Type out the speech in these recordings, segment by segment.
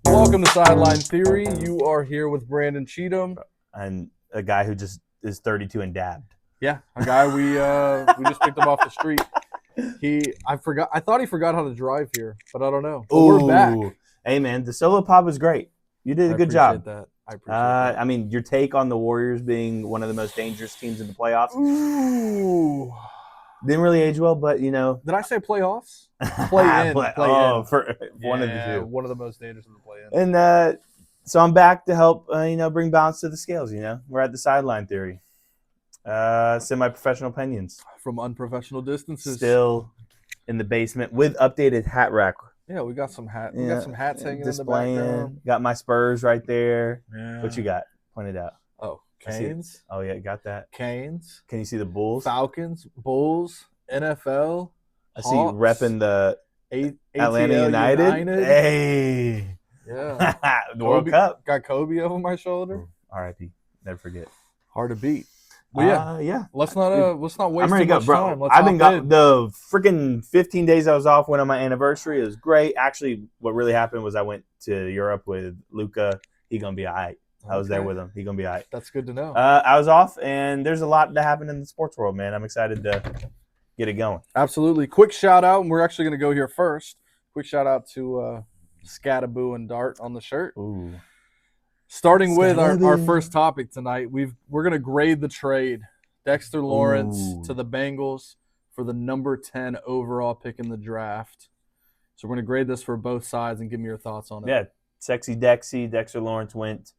Welcome to Sideline Theory. You are here with Brandon Cheatham. And a guy who just is 32 and dabbed. Yeah, a guy we just picked him off the street. I thought he forgot how to drive here, but I don't know. But we're back. Hey man, the solo pod was great. You did a good job. I appreciate that. I mean, your take on the Warriors being one of the most dangerous teams in the playoffs. Ooh. Didn't really age well, but you know. Did I say playoffs? Play in. For one of the two. One of the most dangerous in the play-in. And so I'm back to help, bring balance to the scales. We're at the Sideline Theory. Semi-professional opinions. From unprofessional distances. Still in the basement with updated hat rack. Yeah, we got some hats. We got some hats hanging in the background. Got my Spurs right there. Yeah. What you got? Point it out. Oh, Canes. Oh yeah, got that. Canes. Can you see the Bulls? Falcons, Bulls, NFL. I see you repping the Atlanta United. Hey. Yeah. The World Cup. Got Kobe over my shoulder. R.I.P. Never forget. Hard to beat. Well, yeah. Let's not waste I'm ready too much to go, bro. time. I've been the freaking 15 days I was off. Went on my anniversary. It was great. Actually, what really happened was I went to Europe with Luca. He gonna be all right. I was there with him. He gonna be all right. That's good to know. I was off, and there's a lot that happened in the sports world, man. I'm excited to get it going. Absolutely. Quick shout out, and we're actually gonna go here first. Quick shout out to Scataboo and Dart on the shirt. Ooh. Starting with our first topic tonight, we're going to grade the trade. Dexter Lawrence to the Bengals for the number 10 overall pick in the draft. So we're going to grade this for both sides and give me your thoughts on it. Yeah, sexy Dexy. Dexter Lawrence went.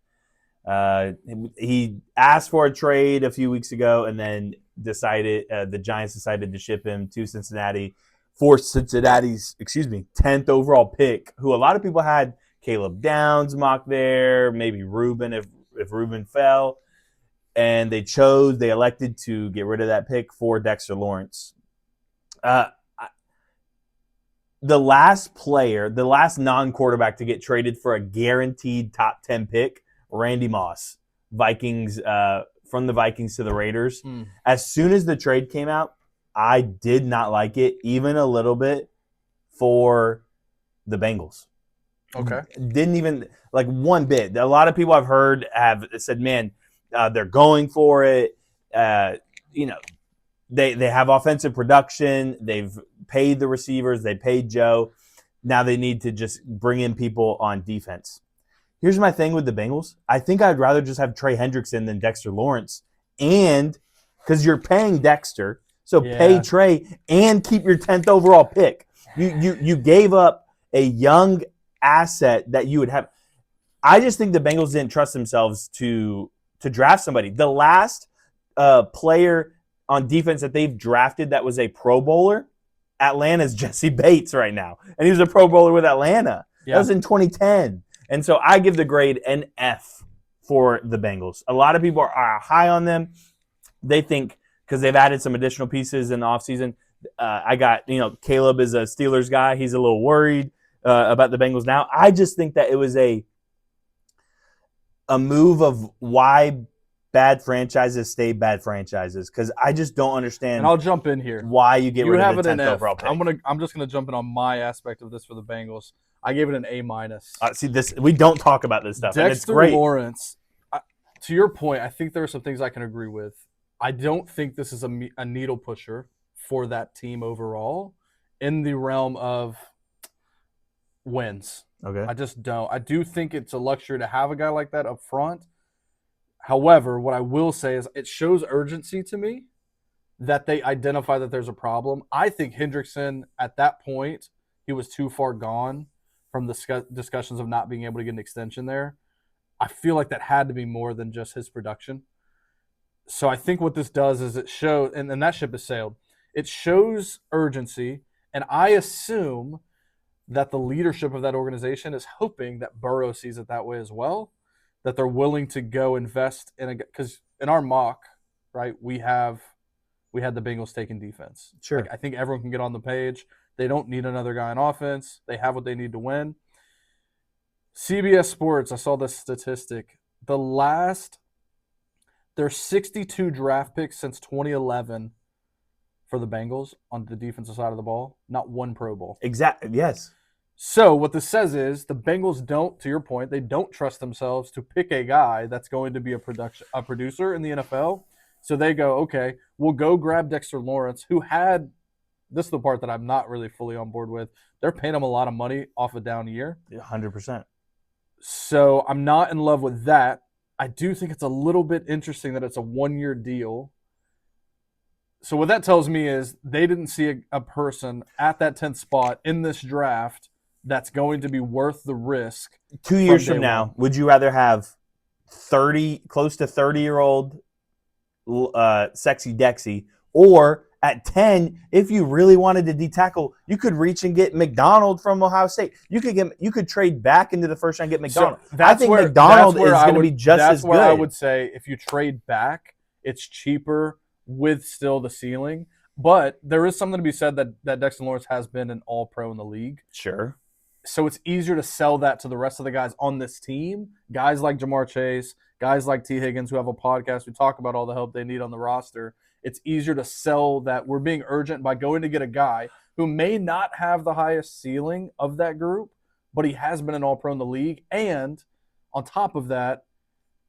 He asked for a trade a few weeks ago and then decided the Giants decided to ship him to Cincinnati for Cincinnati's 10th overall pick, who a lot of people had Caleb Downs mocked there, maybe Ruben if Ruben fell. And they elected to get rid of that pick for Dexter Lawrence. The last non-quarterback to get traded for a guaranteed top 10 pick, Randy Moss, Vikings, from the Vikings to the Raiders. As soon as the trade came out, I did not like it, even a little bit, for the Bengals. Okay. Didn't even like one bit. A lot of people I've heard have said, man, they're going for it. They have offensive production. They've paid the receivers. They paid Joe. Now they need to just bring in people on defense. Here's my thing with the Bengals. I think I'd rather just have Trey Hendrickson than Dexter Lawrence. And because you're paying Dexter, so pay Trey and keep your 10th overall pick. You gave up a young asset that you would have. I just think the Bengals didn't trust themselves to draft somebody. The last player on defense that they've drafted that was a Pro Bowler, Atlanta's Jesse Bates right now. And he was a Pro Bowler with Atlanta. Yeah. That was in 2010. And so I give the grade an F for the Bengals. A lot of people are high on them. They think because they've added some additional pieces in the offseason. Caleb is a Steelers guy. He's a little worried about the Bengals now. I just think that it was a move of why bad franchises stay bad franchises, because I just don't understand. And I'll jump in here. Why you get rid of the 10th overall pick. I'm just gonna jump in on my aspect of this for the Bengals. I gave it an A-. See this, we don't talk about this stuff. Dexter and it's great. Lawrence. To your point, I think there are some things I can agree with. I don't think this is a needle pusher for that team overall in the realm of wins. Okay. I just don't. I do think it's a luxury to have a guy like that up front. However, what I will say is it shows urgency to me that they identify that there's a problem. I think Hendrickson, at that point, he was too far gone from the discussions of not being able to get an extension there. I feel like that had to be more than just his production. So I think what this does is it shows, and that ship has sailed. It shows urgency, and I assume that the leadership of that organization is hoping that Burrow sees it that way as well, that they're willing to go invest in because in our mock, right, we had the Bengals taking defense. Sure. I think everyone can get on the page. They don't need another guy on offense. They have what they need to win. CBS Sports, I saw this statistic. There's 62 draft picks since 2011 for the Bengals on the defensive side of the ball. Not one Pro Bowl. Exactly. Yes. So what this says is the Bengals don't, to your point, they don't trust themselves to pick a guy that's going to be a producer in the NFL. So they go, okay, we'll go grab Dexter Lawrence, who had – this is the part that I'm not really fully on board with. They're paying him a lot of money off a down year. 100%. So I'm not in love with that. I do think it's a little bit interesting that it's a one-year deal. So what that tells me is they didn't see a person at that 10th spot in this draft that's going to be worth the risk. 2 years from now, would you rather have close to 30-year-old sexy Dexy, or at 10, if you really wanted to D-tackle, you could reach and get McDonald from Ohio State. You could trade back into the first round and get McDonald. So I think McDonald is going to be just as good. That's where I would say if you trade back, it's cheaper with still the ceiling. But there is something to be said that Dexter Lawrence has been an all-pro in the league. Sure. So it's easier to sell that to the rest of the guys on this team. Guys like Jamar Chase, guys like T. Higgins who have a podcast. We talk about all the help they need on the roster. It's easier to sell that we're being urgent by going to get a guy who may not have the highest ceiling of that group, but he has been an all-pro in the league. And on top of that,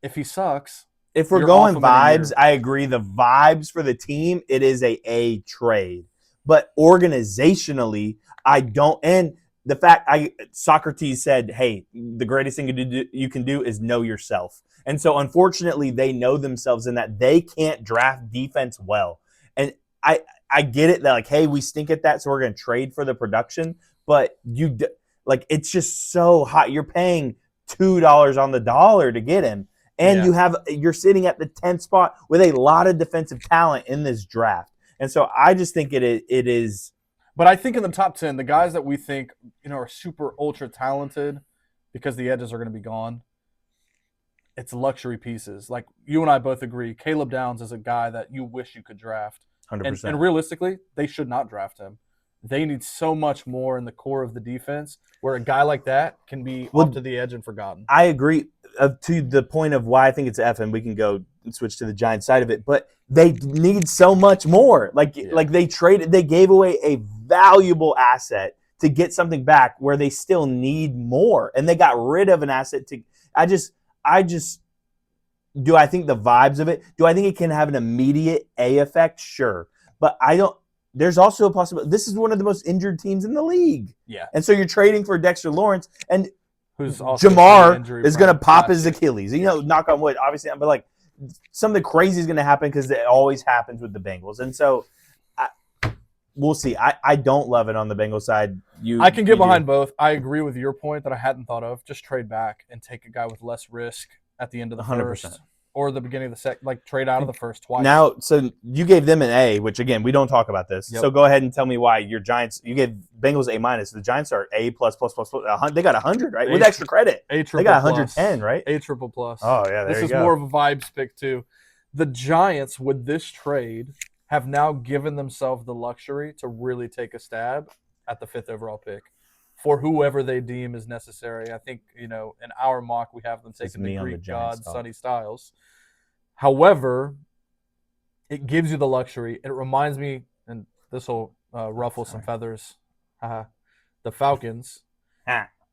if he sucks, if we're going vibes, I agree. The vibes for the team, it is a trade. But organizationally, I don't. And the fact Socrates said, hey, the greatest thing you can do is know yourself. And so, unfortunately, they know themselves in that they can't draft defense well. And I get it that, like, hey, we stink at that, so we're going to trade for the production. But it's just so hot. You're paying $2 on the dollar to get him. And you're sitting at the 10th spot with a lot of defensive talent in this draft. And so I just think it is. But I think in the top 10, the guys that we think are super ultra talented because the edges are going to be gone, it's luxury pieces. Like you and I both agree, Caleb Downs is a guy that you wish you could draft. 100%. And realistically, they should not draft him. They need so much more in the core of the defense where a guy like that can be off to the edge and forgotten. I agree to the point of why I think it's F, and we can go and switch to the Giants side of it. But they need so much more. Like they gave away a valuable asset to get something back where they still need more. And they got rid of an asset I think the vibes of it, do I think it can have an immediate A effect? Sure. But there's also a possibility. This is one of the most injured teams in the league. Yeah. And so you're trading for Dexter Lawrence, and who's also Jamar is going to pop his Achilles. Knock on wood, obviously. But like something crazy is going to happen because it always happens with the Bengals. And so we'll see. I don't love it on the Bengals side. I can get behind both. I agree with your point that I hadn't thought of. Just trade back and take a guy with less risk at the end of the 100%. First. Or the beginning of the second, like trade out of the first twice. Now, so you gave them an A, which again we don't talk about this. Yep. So go ahead and tell me why your Giants. You gave Bengals A-. The Giants are A++++. They got 100, right? With extra credit, they got 110, right? A+++. Oh yeah, this is more of a vibes pick too. The Giants with this trade have now given themselves the luxury to really take a stab at the 5th overall pick for whoever they deem is necessary. I think, in our mock, we have them taking the Greek god, Sonny Styles. However, it gives you the luxury. It reminds me, and this will ruffle some feathers, the Falcons,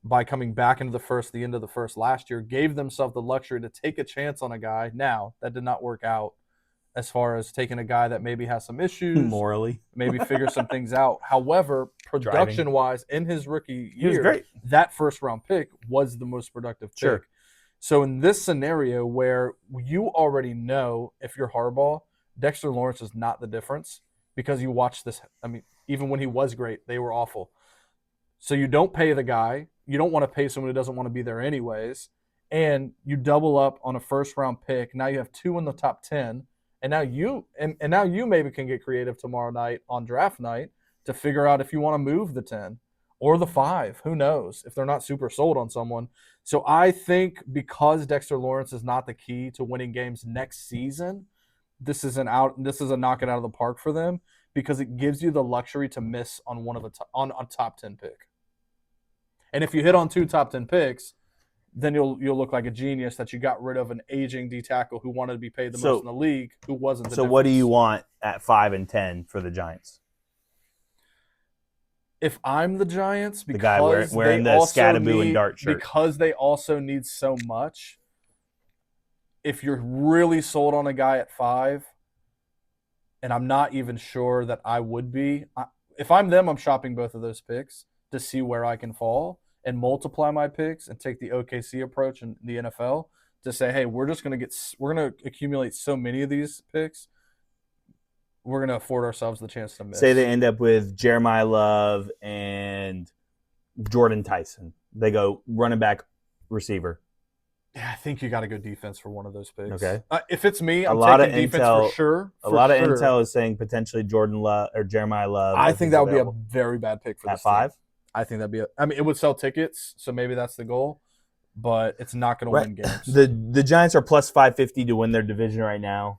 by coming back into the end of the first last year, gave themselves the luxury to take a chance on a guy. Now, that did not work out as far as taking a guy that maybe has some issues. Morally. Maybe figure some things out. However, production-wise, in his rookie year, that first-round pick was the most productive pick. Sure. So in this scenario where you already know if you're Harbaugh, Dexter Lawrence is not the difference because you watch this. I mean, even when he was great, they were awful. So you don't pay the guy. You don't want to pay someone who doesn't want to be there anyways. And you double up on a first-round pick. Now you have 2 in the top 10. And now you maybe can get creative tomorrow night on draft night to figure out if you want to move the 10 or the 5. Who knows if they're not super sold on someone. So I think because Dexter Lawrence is not the key to winning games next season, this is a knock it out of the park for them because it gives you the luxury to miss on on a top 10 pick. And if you hit on 2 top 10 picks, then you'll look like a genius that you got rid of an aging D tackle who wanted to be paid the most in the league, who wasn't. So what do you want at 5 and 10 for the Giants? If I'm the Giants, because the guy wearing the Scadaboo and Dart shirt, because they also need so much. If you're really sold on a guy at 5, and I'm not even sure that I would be, if I'm them, I'm shopping both of those picks to see where I can fall and multiply my picks and take the OKC approach in the NFL to say, hey, we're going to accumulate so many of these picks. We're going to afford ourselves the chance to miss. Say they end up with Jeremiah Love and Jordan Tyson. They go running back, receiver. Yeah, I think you got to go defense for one of those picks. Okay. If it's me, I'm taking defense for sure. A lot of intel is saying potentially Jordan Love or Jeremiah Love. I think that would be a very bad pick for this at 5. I think that'd be it would sell tickets, so maybe that's the goal, but it's not going to win games. The Giants are plus 550 to win their division right now.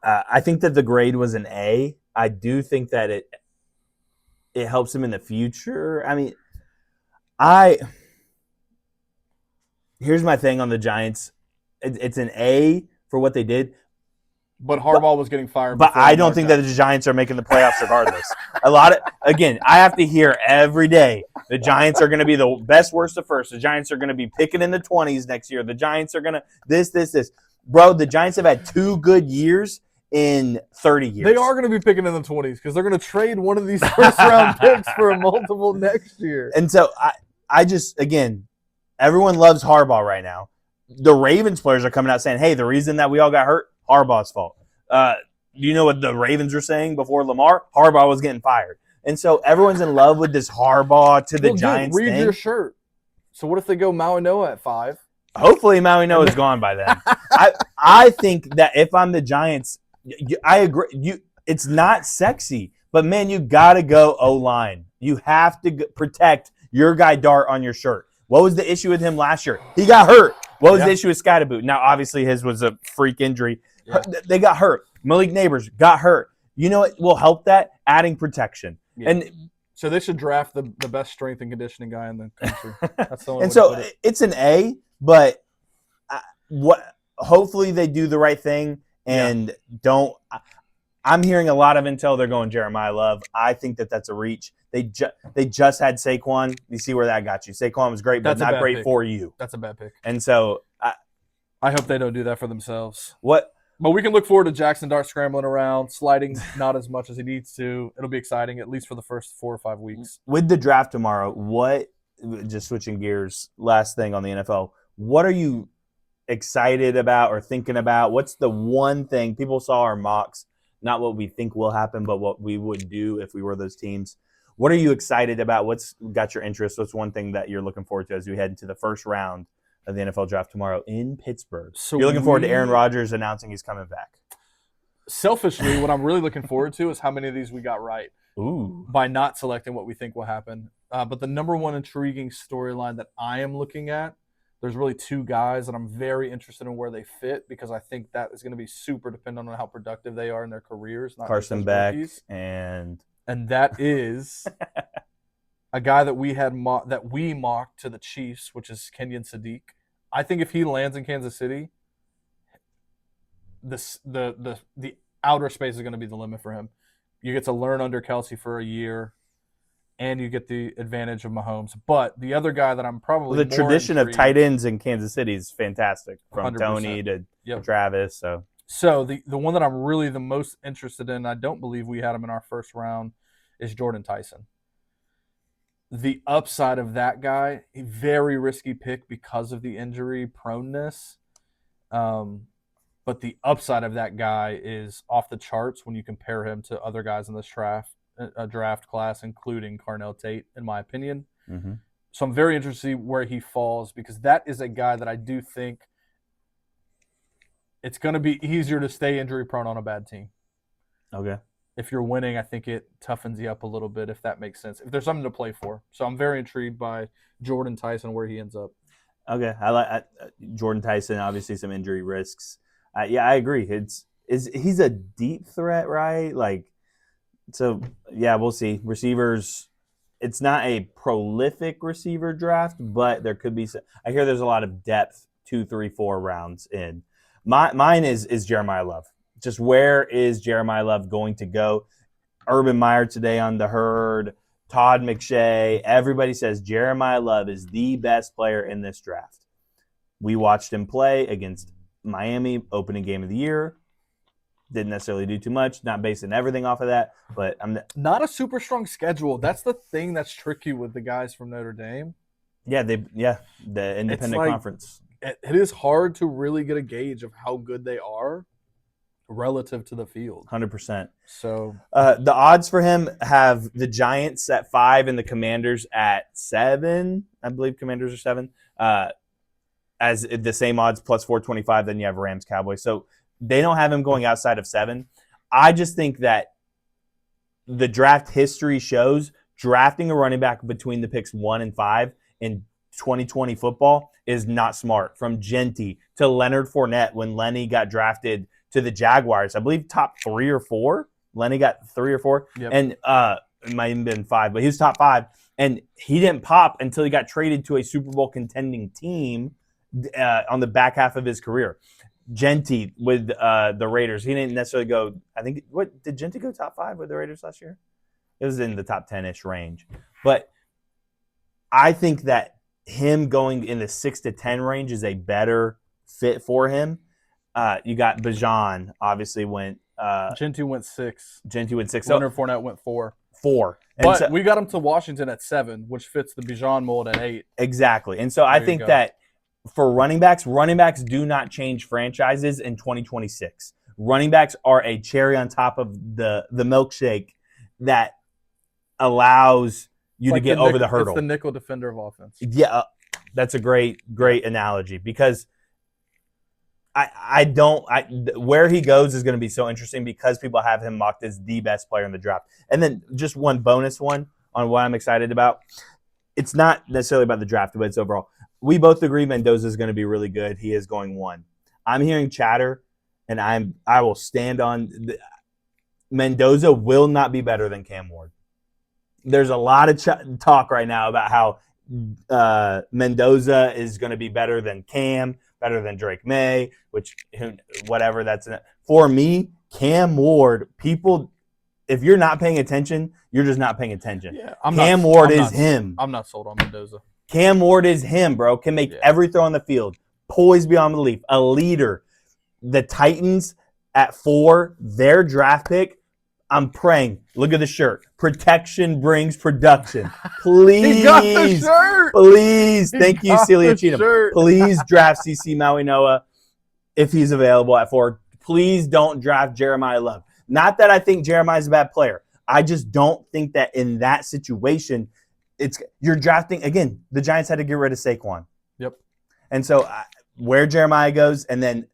I think that the grade was an A. I do think that it helps them in the future. I mean, here's my thing on the Giants. It's an A for what they did. But Harbaugh was getting fired. But I don't think that the Giants are making the playoffs regardless. I have to hear every day the Giants are going to be the best, worst of first. The Giants are going to be picking in the 20s next year. The Giants are going to this. Bro, the Giants have had 2 good years in 30 years. They are going to be picking in the 20s because they're going to trade one of these first-round picks for a multiple next year. And so I just, again, everyone loves Harbaugh right now. The Ravens players are coming out saying, hey, the reason that we all got hurt, Harbaugh's fault. You know what the Ravens were saying before Lamar? Harbaugh was getting fired. And so everyone's in love with this Harbaugh to the Giants thing. Read your shirt. So what if they go Maui Noah at 5? Hopefully Maui Noah is gone by then. I think that if I'm the Giants, I agree. It's not sexy, but, man, you got to go O-line. You have to protect your guy Dart on your shirt. What was the issue with him last year? He got hurt. What was the issue with Scadaboo? Now, obviously, his was a freak injury. Yeah. They got hurt. Malik Neighbors got hurt. You know what will help that? Adding protection. Yeah. And so they should draft the best strength and conditioning guy in the country. That's the only and so it's an A, but hopefully they do the right thing and don't. I'm hearing a lot of intel. They're going Jeremiah Love. I think that's a reach. They just had Saquon. You see where that got you. Saquon was great, but not great for you. That's a bad pick. And so I hope they don't do that for themselves. What? But we can look forward to Jackson Dart scrambling around, sliding not as much as he needs to. It'll be exciting, at least for the first 4 or 5 weeks. With the draft tomorrow, just switching gears, last thing on the NFL, what are you excited about or thinking about? What's the one thing people saw our mocks? Not what we think will happen, but what we would do if we were those teams. What are you excited about? What's got your interest? What's one thing that you're looking forward to as we head into the first round of the NFL draft tomorrow in Pittsburgh? So you're looking forward to Aaron Rodgers announcing he's coming back. Selfishly, what I'm really looking forward to is how many of these we got right. Ooh. By not selecting what we think will happen. But the number one intriguing storyline that I am looking at, there's really 2 guys that I'm very interested in where they fit because I think that is going to be super dependent on how productive they are in their careers. Not Carson Beck and that is a guy that we mocked to the Chiefs, which is Kenyon Sadiq. I think if he lands in Kansas City, the outer space is going to be the limit for him. You get to learn under Kelsey for a year, and you get the advantage of Mahomes. But the other guy that I'm probably the tradition of tight ends in Kansas City is fantastic, from 100%. Tony to Travis. So the one that I'm really the most interested in, I don't believe we had him in our first round, is Jordan Tyson. The upside of that guy, a very risky pick because of the injury proneness. But the upside of that guy is off the charts when you compare him to other guys in this draft class, including Carnell Tate, in my opinion. Mm-hmm. So I'm very interested to see where he falls because that is a guy that I do think it's going to be easier to stay injury prone on a bad team. Okay. If you're winning, I think it toughens you up a little bit, if that makes sense. If there's something to play for. So I'm very intrigued by Jordan Tyson, where he ends up. Okay. I like Jordan Tyson, obviously some injury risks. Yeah, I agree. He's a deep threat, right? So, yeah, we'll see. Receivers, it's not a prolific receiver draft, but there could be some, I hear there's a lot of depth 2, 3, 4 rounds in. Mine is Jeremiah Love. Just where is Jeremiah Love going to go? Urban Meyer today on The Herd, Todd McShay, everybody says Jeremiah Love is the best player in this draft. We watched him play against Miami, opening game of the year. Didn't necessarily do too much, not basing everything off of that, but not a super strong schedule. That's the thing that's tricky with the guys from Notre Dame. Yeah, the independent conference. It is hard to really get a gauge of how good they are relative to the field. 100%. So the odds for him have the Giants at 5 and the Commanders at 7. I believe Commanders are 7. As the same odds plus 425, then you have Rams Cowboys. So they don't have him going outside of 7. I just think that the draft history shows drafting a running back between the picks 1 and 5 in 2020 football is not smart. From Genty to Leonard Fournette when Lenny got drafted to the Jaguars, I believe top 3 or 4. Lenny got 3 or 4, yep. And it might have been 5, but he was top 5, and he didn't pop until he got traded to a Super Bowl contending team on the back half of his career. Genty with the Raiders, he didn't necessarily go. I think did Genty go top 5 with the Raiders last year? It was in the top 10-ish range, but I think that him going in the 6 to 10 range is a better fit for him. You got Bijan, obviously went. Genty went 6. Genty went 6. Leonard Fournette went 4. 4. But we got him to Washington at 7, which fits the Bijan mold at 8. Exactly. And so I think that for running backs do not change franchises in 2026. Running backs are a cherry on top of the milkshake that allows you to get over the hurdle. It's the nickel defender of offense. Yeah, that's a great analogy, because where he goes is going to be so interesting because people have him mocked as the best player in the draft. And then just one bonus one on what I'm excited about. It's not necessarily about the draft, but it's overall. We both agree Mendoza is going to be really good. He is going 1. I'm hearing chatter, and I will stand on Mendoza will not be better than Cam Ward. There's a lot of talk right now about how Mendoza is going to be better than Cam, better than Drake May, which whatever that's for me. Cam Ward, people, if you're not paying attention, you're just not paying attention. Yeah, Cam Ward is him. I'm not sold on Mendoza. Cam Ward is him, bro. Can make every throw on the field. Poised beyond belief. A leader. The Titans at 4, their draft pick, I'm praying. Look at the shirt. Protection brings production. Please. He got the shirt. Please. Thank you, Celia Cheatham. Shirt. Please draft CC Maui Noah if he's available at 4. Please don't draft Jeremiah Love. Not that I think Jeremiah's a bad player. I just don't think that in that situation – you're drafting, again, the Giants had to get rid of Saquon. Yep. And so where Jeremiah goes, and then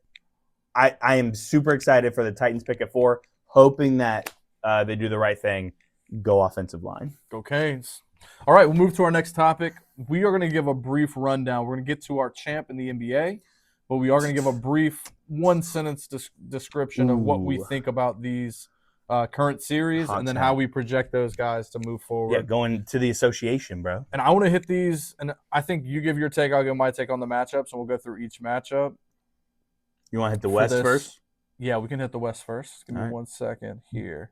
I am super excited for the Titans pick at 4, hoping that they do the right thing, go offensive line. Go Canes. All right, we'll move to our next topic. We are going to give a brief rundown. We're going to get to our champ in the NBA, but we are going to give a brief one-sentence description of what we think about these current series, and then how we project those guys to move forward. Yeah, going to the association, bro. And I want to hit these, and I think you give your take, I'll give my take on the matchups, and we'll go through each matchup. You want to hit the West first? Yeah, we can hit the West first. Give me 1 second here.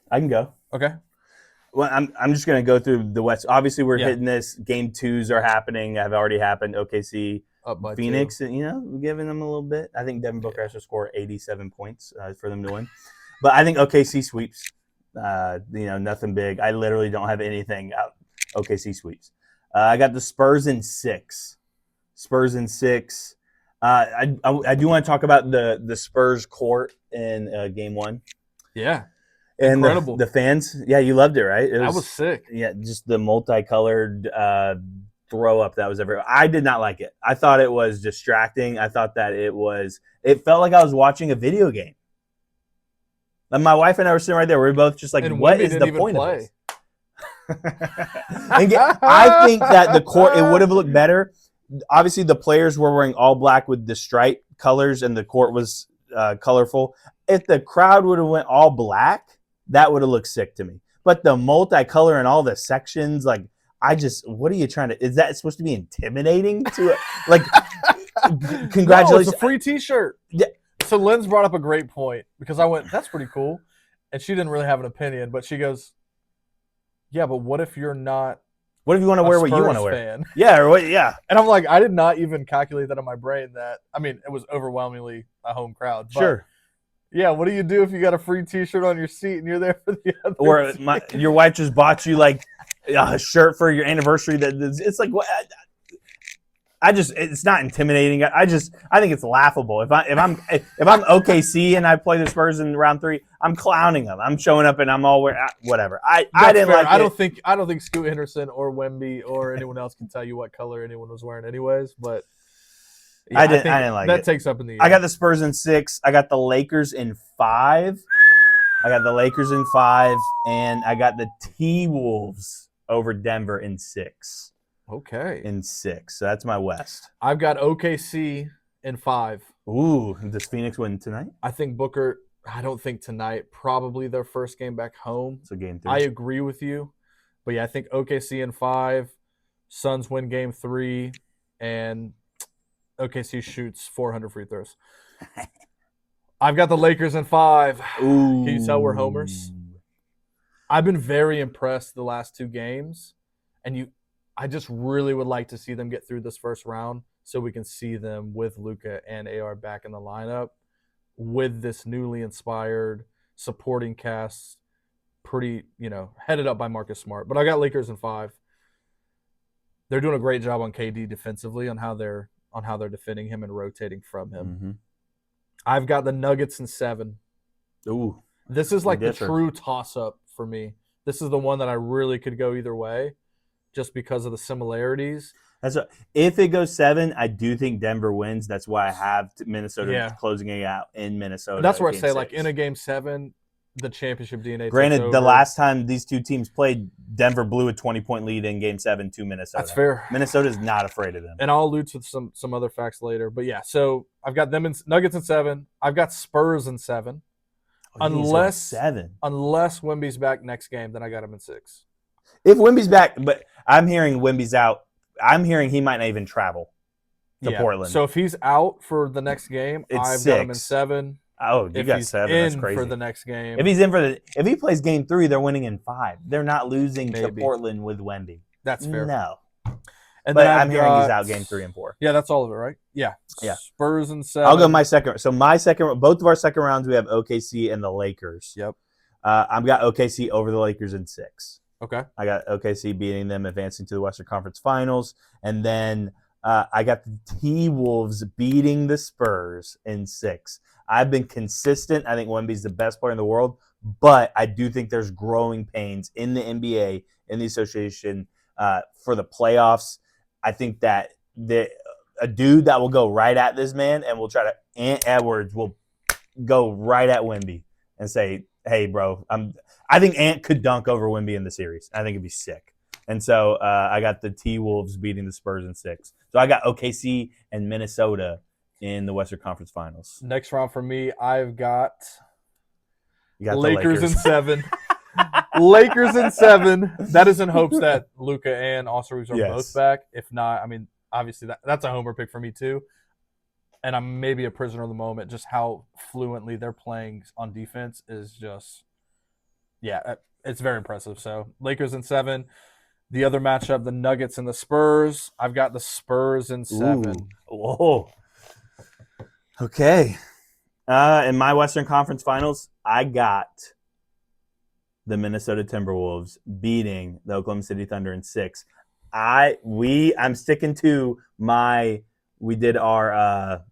I can go. Okay. Well, I'm just going to go through the West. Obviously, we're hitting this. Game 2s are happening, have already happened. OKC, up by Phoenix, 2. We're giving them a little bit. I think Devin Booker has to score 87 points for them to win. But I think OKC sweeps. Nothing big. I literally don't have anything out. OKC sweeps. I got the Spurs in 6. I do want to talk about the Spurs court in Game 1. Yeah. And incredible. The fans, you loved it, right? That was sick. Yeah, just the multicolored throw up that was everywhere. I did not like it. I thought it was distracting. I thought that it felt like I was watching a video game. And my wife and I were sitting right there. We were both just like, what is the point of this? I think that the court, it would have looked better. Obviously, the players were wearing all black with the stripe colors, and the court was colorful. If the crowd would have went all black, that would have looked sick to me. but the multicolor and all the sections, like what are you trying to? Is that supposed to be intimidating to like? Congratulations! No, it's a free T-shirt. Yeah. So Lynn's brought up a great point because I went, "That's pretty cool," and she didn't really have an opinion, but she goes, "Yeah, but what if you're not? What if you want to wear what you want to wear? Fan? Yeah, or what? Yeah." And I'm like, I did not even calculate that in my brain. That I mean, it was overwhelmingly a home crowd. But Sure. yeah, what do you do if you got a free T-shirt on your seat and you're there for the other? Or your wife just bought you like a shirt for your anniversary. It's like what? It's not intimidating. I think it's laughable. If I'm OKC and I play the Spurs in round 3, I'm clowning them. I'm showing up and I'm all wearing whatever. I didn't fair. like. I don't think Scoot Henderson or Wemby or anyone else can tell you what color anyone was wearing, anyways. But yeah, I didn't like that. Takes up in the air. I got the Spurs in 6. I got the Lakers in 5. And I got the T-Wolves over Denver in 6. Okay. In 6. So that's my West. I've got OKC in 5. Ooh, does Phoenix win tonight? I think Booker, I don't think tonight. Probably their first game back home. So game 3. I agree with you. But yeah, I think OKC in 5. Suns win game 3. And OKC shoots 400 free throws. I've got the Lakers in 5. Ooh. Can you tell we're homers? I've been very impressed the last 2 games. And I just really would like to see them get through this first round so we can see them with Luka and AR back in the lineup with this newly inspired supporting cast, pretty, headed up by Marcus Smart. But I got Lakers in 5. They're doing a great job on KD defensively on how they're defending him and rotating from him. Mm-hmm. I've got the Nuggets in 7. Ooh. This is like the true toss-up for me. This is the one that I really could go either way. Just because of the similarities. If it goes 7, I do think Denver wins. That's why I have Minnesota closing it out in Minnesota. And that's where I say, 6. Like, in a game 7, the championship DNA. Granted, the last time these two teams played, Denver blew a 20-point lead in game 7 to Minnesota. That's fair. Minnesota's not afraid of them. And I'll allude to some other facts later. But yeah, so I've got them in Nuggets in 7. I've got Spurs in 7. Unless Wemby's back next game, then I got him in 6. If Wemby's back, but I'm hearing Wemby's out. I'm hearing he might not even travel to Portland. So if he's out for the next game, I've got him in 7. Oh, you got 7. That's crazy. For the next game. If he's in if he plays game 3, they're winning in 5. They're not losing to Portland with Wemby. That's fair. No. And but I'm hearing he's out game 3 and 4. Yeah, that's all of it, right? Yeah. Spurs in 7. I'll go my second. So both of our second rounds, we have OKC and the Lakers. Yep. I've got OKC over the Lakers in 6. Okay. I got OKC beating them, advancing to the Western Conference Finals. And then I got the T-Wolves beating the Spurs in 6. I've been consistent. I think Wemby's the best player in the world. But I do think there's growing pains in the NBA, in the association, for the playoffs. I think that a dude that will go right at this man and will try to – Ant Edwards will go right at Wemby and say, hey, bro, I think Ant could dunk over Wemby in the series. I think it'd be sick. And so I got the T-Wolves beating the Spurs in 6. So I got OKC and Minnesota in the Western Conference Finals. Next round for me, I've got, Lakers in 7. Lakers in 7. That is in hopes that Luka and Austin Reeves are both back. If not, I mean, obviously that's a homer pick for me too. And I'm maybe a prisoner of the moment. Just how fluently they're playing on defense is just, it's very impressive. So Lakers in 7. The other matchup, the Nuggets and the Spurs. I've got the Spurs in 7. Ooh. Whoa. Okay. In my Western Conference Finals, I got the Minnesota Timberwolves beating the Oklahoma City Thunder in 6. I'm sticking to we did our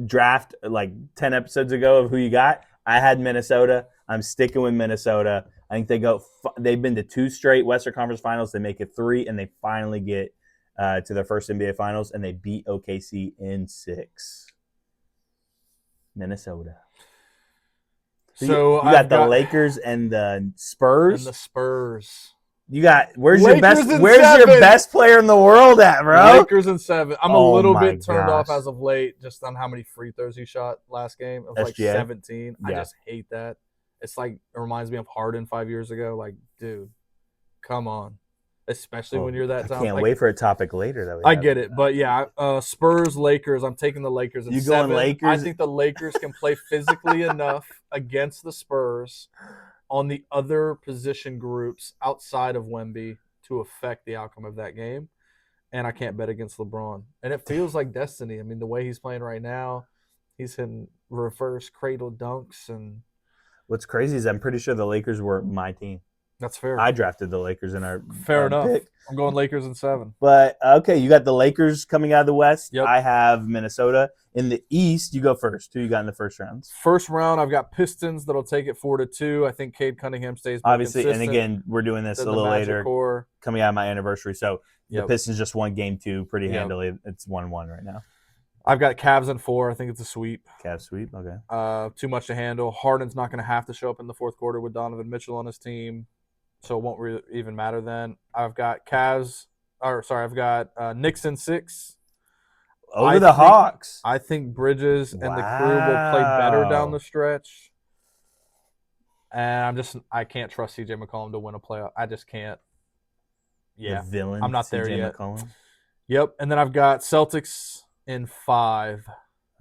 draft like 10 episodes ago of who you got. I had Minnesota. I'm sticking with Minnesota. I think they've been to 2 straight Western Conference Finals. They make it 3, and they finally get to their first NBA Finals, and they beat OKC in 6. Minnesota. So you got the Lakers and the Spurs. You got where's your best player in the world at, bro? Lakers in 7. I'm a little bit turned off as of late just on how many free throws he shot last game. It was like 17. I just hate that. It's like it reminds me of Harden 5 years ago. Like, dude, come on. Especially when you're that I talented. can't Like, wait for a topic later that we I have. get it, but yeah, Spurs, Lakers. I'm taking the Lakers in You 7. going Lakers? I think the Lakers can play physically enough against the Spurs on the other position groups outside of Wemby to affect the outcome of that game. And I can't bet against LeBron. And it feels like destiny. I mean, the way he's playing right now, he's hitting reverse cradle dunks, and What's crazy is I'm pretty sure the Lakers were my team. that's fair. I drafted the Lakers in our Fair enough. pick. I'm going Lakers in 7. But okay, you got the Lakers coming out of the West. Yep. I have Minnesota. In the East, you go first. Who you got in the first rounds? First round, I've got Pistons that'll take it 4-2. I think Cade Cunningham stays more Obviously, and consistent again, we're doing this than a the little Magic later, core. coming out of my anniversary. So Yep. the Pistons just won game 2 pretty Yep. handily. It's 1-1 right now. I've got Cavs in 4. I think it's a sweep. Cavs sweep. Okay. Too much to handle. Harden's not going to have to show up in the fourth quarter with Donovan Mitchell on his team, so it won't really even matter then. I've got Knicks in 6. Over the Hawks. I think Bridges and the crew will play better down the stretch. And I can't trust CJ McCollum to win a playoff. I just can't. Yeah. The villain. I'm not there CJ yet. McCollum. Yep. And then I've got Celtics in 5.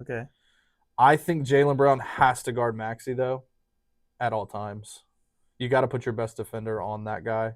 Okay. I think Jaylen Brown has to guard Maxey, though, at all times. You got to put your best defender on that guy,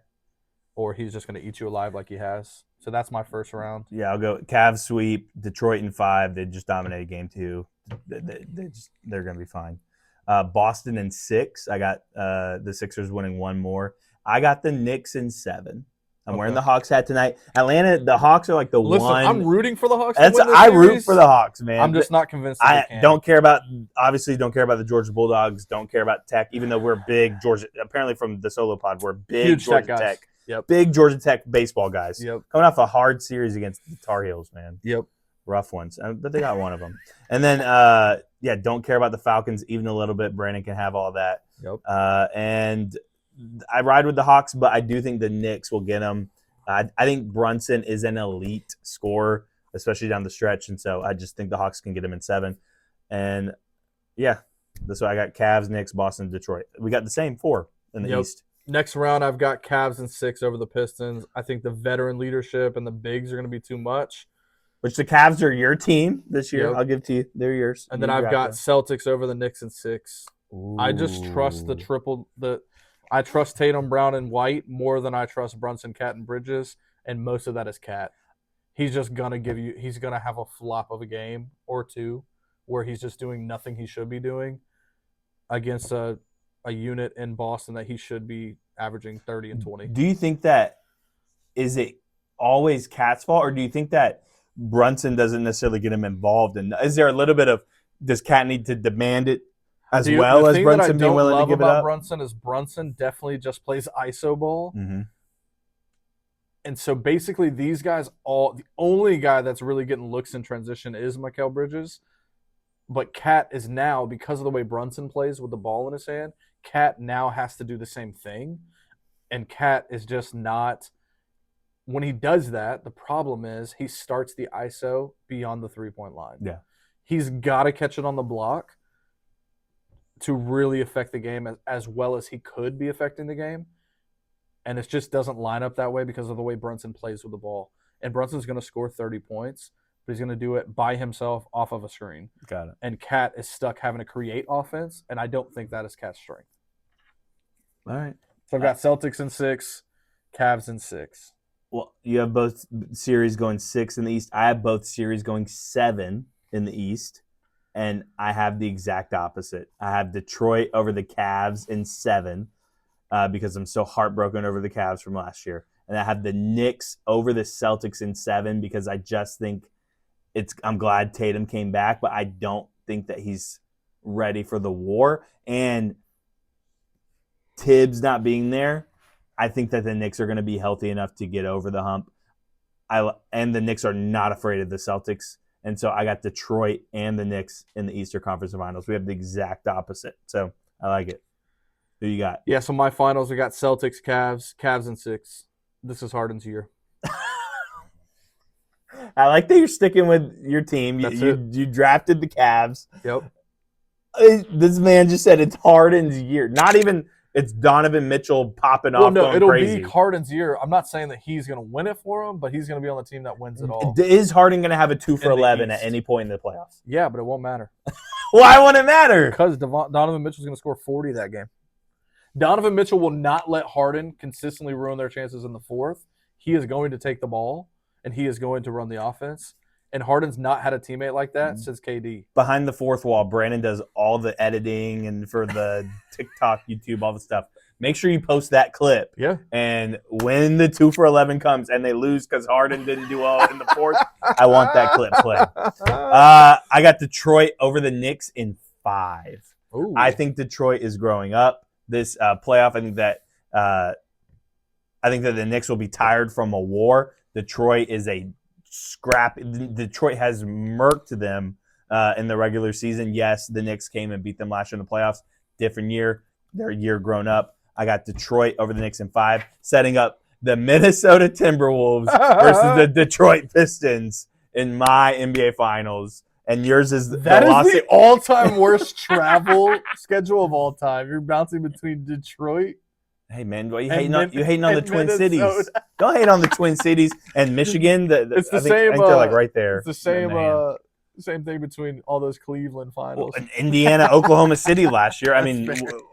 or he's just going to eat you alive like he has. So that's my first round. Yeah, I'll go Cavs sweep, Detroit in 5. They just dominated game 2. They're going to be fine. Boston in 6. I got the Sixers winning 1 more. I got the Knicks in 7. I'm wearing the Hawks hat tonight. Atlanta, the Hawks are like the Listen, one. I'm rooting for the Hawks. I root for the Hawks, man. I'm just not convinced. I don't care about the Georgia Bulldogs. Don't care about Tech, even though we're big Georgia. Apparently, from the solo pod, we're big Huge Georgia Tech guys. Tech. Yep. Big Georgia Tech baseball guys. Yep. Coming off a hard series against the Tar Heels, man. Yep. Rough ones, but they got one of them. And then, don't care about the Falcons even a little bit. Brandon can have all that. Yep. And I ride with the Hawks, but I do think the Knicks will get them. I think Brunson is an elite scorer, especially down the stretch, and so I just think the Hawks can get him in 7. And yeah, that's why I got Cavs, Knicks, Boston, Detroit. We got the same 4 in the East. Next round, I've got Cavs in 6 over the Pistons. I think the veteran leadership and the bigs are going to be too much. Which the Cavs are your team this year. Yep. I'll give to you. They're yours. And then I've got Celtics over the Knicks in 6. Ooh. I just trust I trust Tatum, Brown, and White more than I trust Brunson, Cat, and Bridges, and most of that is Cat. He's just gonna he's gonna have a flop of a game or 2 where he's just doing nothing he should be doing against a unit in Boston that he should be averaging 30 and 20. Do you think is it always Cat's fault, or do you think that Brunson doesn't necessarily get him involved? And is there a little bit of, does Cat need to demand it as well as Brunson being willing to give it up? Brunson is Brunson definitely just plays iso ball. Mm-hmm. And so basically these guys the only guy that's really getting looks in transition is Mikal Bridges. But Cat is now, because of the way Brunson plays with the ball in his hand, Cat now has to do the same thing. And Cat is just not – when he does that, the problem is he starts the iso beyond the three-point line. Yeah. He's got to catch it on the block to really affect the game as well as he could be affecting the game. And it just doesn't line up that way because of the way Brunson plays with the ball. And Brunson's going to score 30 points, but he's going to do it by himself off of a screen. Got it. And Cat is stuck having to create offense, and I don't think that is Cat's strength. All right. So I've got Celtics in 6, Cavs in 6. Well, you have both series going 6 in the East. I have both series going 7 in the East, and I have the exact opposite. I have Detroit over the Cavs in 7 because I'm so heartbroken over the Cavs from last year. And I have the Knicks over the Celtics in 7 because I just think I'm glad Tatum came back, but I don't think that he's ready for the war. And Tibbs not being there, I think that the Knicks are going to be healthy enough to get over the hump. And the Knicks are not afraid of the Celtics. And so I got Detroit and the Knicks in the Eastern Conference Finals. We have the exact opposite. So I like it. Who you got? Yeah, so my finals, I got Celtics, Cavs in 6. This is Harden's year. I like that you're sticking with your team. You drafted the Cavs. Yep. This man just said it's Harden's year. Not even it's Donovan Mitchell popping off. No, going it'll crazy. be Harden's year. I'm not saying that he's going to win it for him, but he's going to be on the team that wins it all. Is Harden going to have a 2 for In the 11 at East. any point in the playoffs? Yeah, but it won't matter. Why won't it matter? Because Donovan Mitchell's going to score 40 that game. Donovan Mitchell will not let Harden consistently ruin their chances in the fourth. He is going to take the ball, and he is going to run the offense. And Harden's not had a teammate like that since KD. Behind the fourth wall, Brandon does all the editing and for the TikTok, YouTube, all the stuff. Make sure you post that clip. Yeah. And when the 2 for 11 comes and they lose because Harden didn't do well in the fourth, I want that clip played. I got Detroit over the Knicks in 5. Ooh. I think Detroit is growing up this playoff. I think that the Knicks will be tired from a war. Detroit is a scrap. Detroit has murked them in the regular season. Yes, the Knicks came and beat them last year in the playoffs. Different year. Their year grown up. I got Detroit over the Knicks in 5, setting up the Minnesota Timberwolves versus the Detroit Pistons in my NBA Finals. And yours is the all-time worst travel schedule of all time. You're bouncing between Detroit. Hey man, you hating on the Twin Minnesota. Cities? Don't hate on the Twin Cities and Michigan. It's the I think same. they're like right there. It's the same. Same thing between all those Cleveland finals. Well, Indiana, Oklahoma City last year. I mean,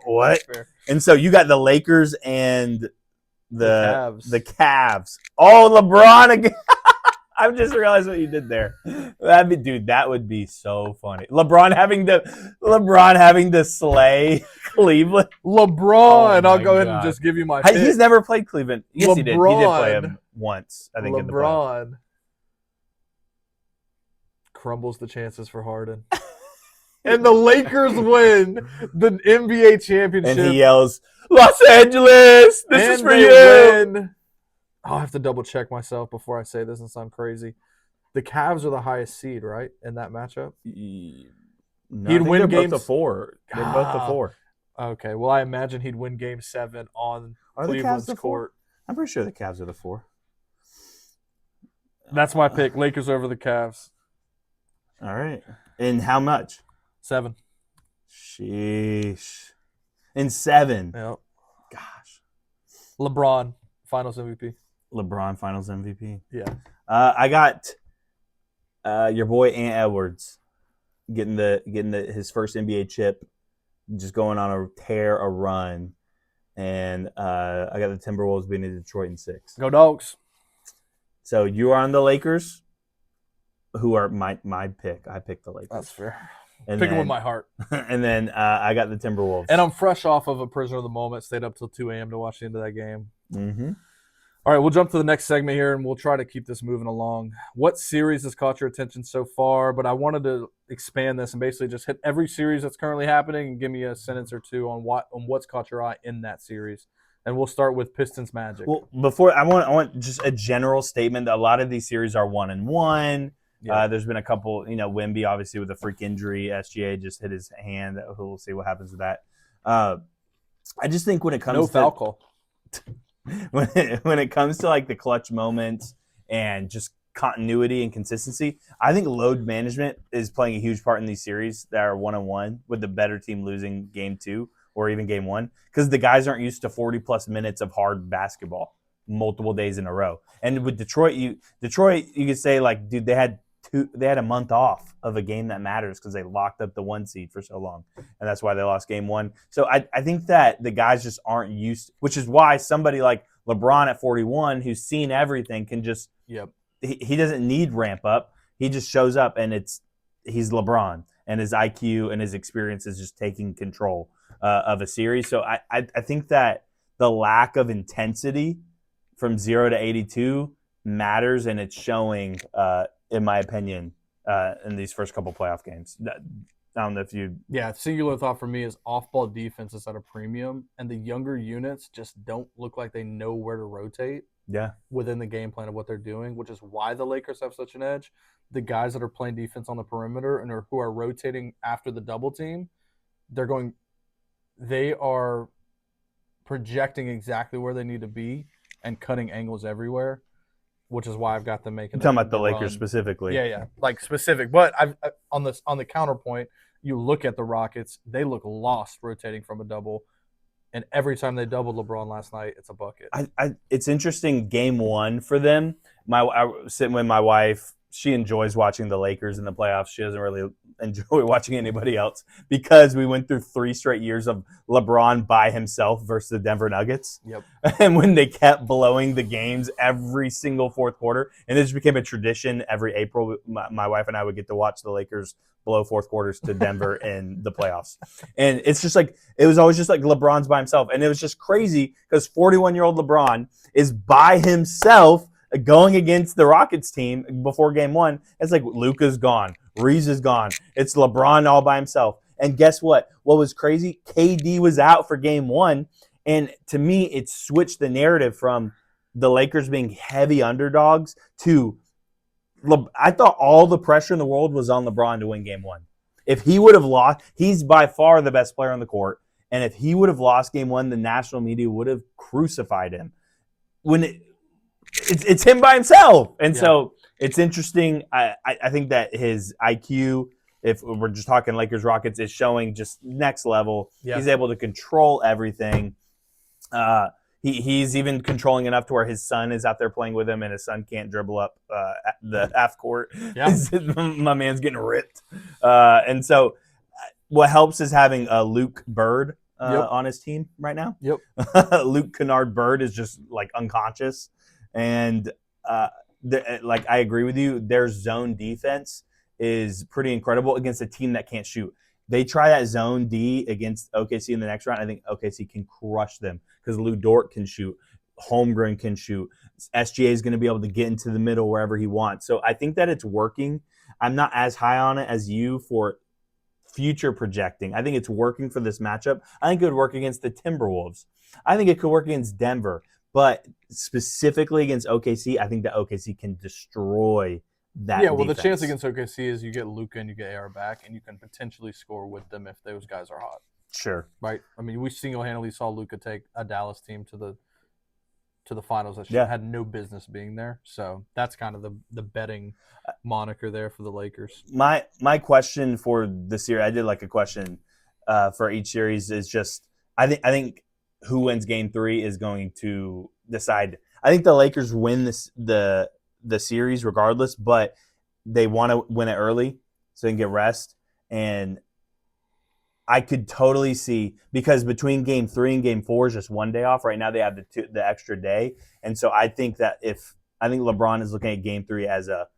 what? Fair. And so you got the Lakers and the Cavs. Oh, LeBron again. I just realized what you did there. That would be so funny. LeBron having to slay Cleveland. LeBron, I'll go ahead and just give you my pick. He's never played Cleveland. Yes, he did. He did play him once, I think. LeBron crumbles the chances for Harden. And the Lakers win the NBA championship. And he yells, Los Angeles, this is for you. Win. I'll have to double check myself before I say this and sound crazy. The Cavs are the highest seed, right, in that matchup? No, he'd win game 4. They're both the 4. Okay, well, I imagine he'd win game 7 on Cleveland's court. I'm pretty sure the Cavs are the 4. That's my pick. Lakers over the Cavs. All right. And how much? 7. Sheesh. In 7. Yep. Gosh. LeBron, Finals MVP. LeBron, Finals MVP. Yeah. I got your boy Ant Edwards getting his first NBA chip, just going on a run, and I got the Timberwolves beating Detroit in 6. Go Dogs. So you are on the Lakers, who are my pick. I picked the Lakers. That's fair. And Picking with my heart. And then I got the Timberwolves. And I'm fresh off of a prisoner of the moment. Stayed up till 2 a.m. to watch the end of that game. Mm-hmm. All right, we'll jump to the next segment here, and we'll try to keep this moving along. What series has caught your attention so far? But I wanted to expand this and basically just hit every series that's currently happening and give me a sentence or two on what's caught your eye in that series. And we'll start with Pistons Magic. Well, before I want just a general statement that a lot of these series are 1-1. Yeah. There's been a couple, Wemby obviously with a freak injury. SGA just hit his hand. We'll see what happens with that. I just think when it comes to foul call. when it comes to like the clutch moments and just continuity and consistency, I think load management is playing a huge part in these series that are 1-1 with the better team losing game 2 or even game 1 because the guys aren't used to 40-plus minutes of hard basketball multiple days in a row. And with Detroit, you could say like, dude, they had a month off of a game that matters because they locked up the 1 seed for so long, and that's why they lost game 1. So I think that the guys just aren't used, which is why somebody like LeBron at 41, who's seen everything, can just he doesn't need ramp up. He just shows up, and he's LeBron, and his IQ and his experience is just taking control of a series. So I think that the lack of intensity from 0 to 82 matters, and it's showing. In my opinion, in these first couple playoff games. I don't know if you... Yeah, singular thought for me is off-ball defense is at a premium, and the younger units just don't look like they know where to rotate within the game plan of what they're doing, which is why the Lakers have such an edge. The guys that are playing defense on the perimeter and who are rotating after the double team, they are projecting exactly where they need to be and cutting angles everywhere. Which is why I've got them making. You're talking about the Lakers specifically. Yeah, like specific. But on the counterpoint, you look at the Rockets, they look lost rotating from a double. And every time they doubled LeBron last night, it's a bucket. It's interesting. Game 1 for them. I was sitting with my wife. She enjoys watching the Lakers in the playoffs. She doesn't really enjoy watching anybody else because we went through 3 straight years of LeBron by himself versus the Denver Nuggets. Yep. And when they kept blowing the games every single fourth quarter, and this became a tradition every April, my wife and I would get to watch the Lakers blow fourth quarters to Denver in the playoffs. And it's just like, it was always just like LeBron's by himself. And it was just crazy because 41-year-old LeBron is by himself going against the Rockets team before game 1. It's like Luka's gone. Reeves is gone. It's LeBron all by himself. And guess what? What was crazy? KD was out for game 1. And to me, it switched the narrative from the Lakers being heavy underdogs to I thought all the pressure in the world was on LeBron to win game 1. If he would have lost, he's by far the best player on the court. And if he would have lost game 1, the national media would have crucified him. When it's him by himself. And so it's interesting. I think that his IQ, if we're just talking Lakers Rockets, is showing just next level. Yeah. He's able to control everything. He's even controlling enough to where his son is out there playing with him, and his son can't dribble up the half court. Yeah. My man's getting ripped. And so what helps is having Luke Bird on his team right now. Yep. Luke Kennard Bird is just like unconscious. And like I agree with you, their zone defense is pretty incredible against a team that can't shoot. They try that zone D against OKC in the next round. I think OKC can crush them because Lou Dort can shoot. Holmgren can shoot. SGA is going to be able to get into the middle wherever he wants. So I think that it's working. I'm not as high on it as you for future projecting. I think it's working for this matchup. I think it would work against the Timberwolves. I think it could work against Denver. But specifically against OKC, I think that OKC can destroy that well, defense. the chance against OKC is you get Luka and you get AR back, and you can potentially score with them if those guys are hot. Sure. Right? I mean, we single-handedly saw Luka take a Dallas team to the finals that had no business being there. So that's kind of the betting moniker there for the Lakers. My question for this year, I did like a question for each series is just I think who wins game 3 is going to decide. I think the Lakers win the series regardless, but they want to win it early so they can get rest. And I could totally see, because between game 3 and game 4 is just one day off. Right now they have the extra day. And so I think that I think LeBron is looking at game 3 as a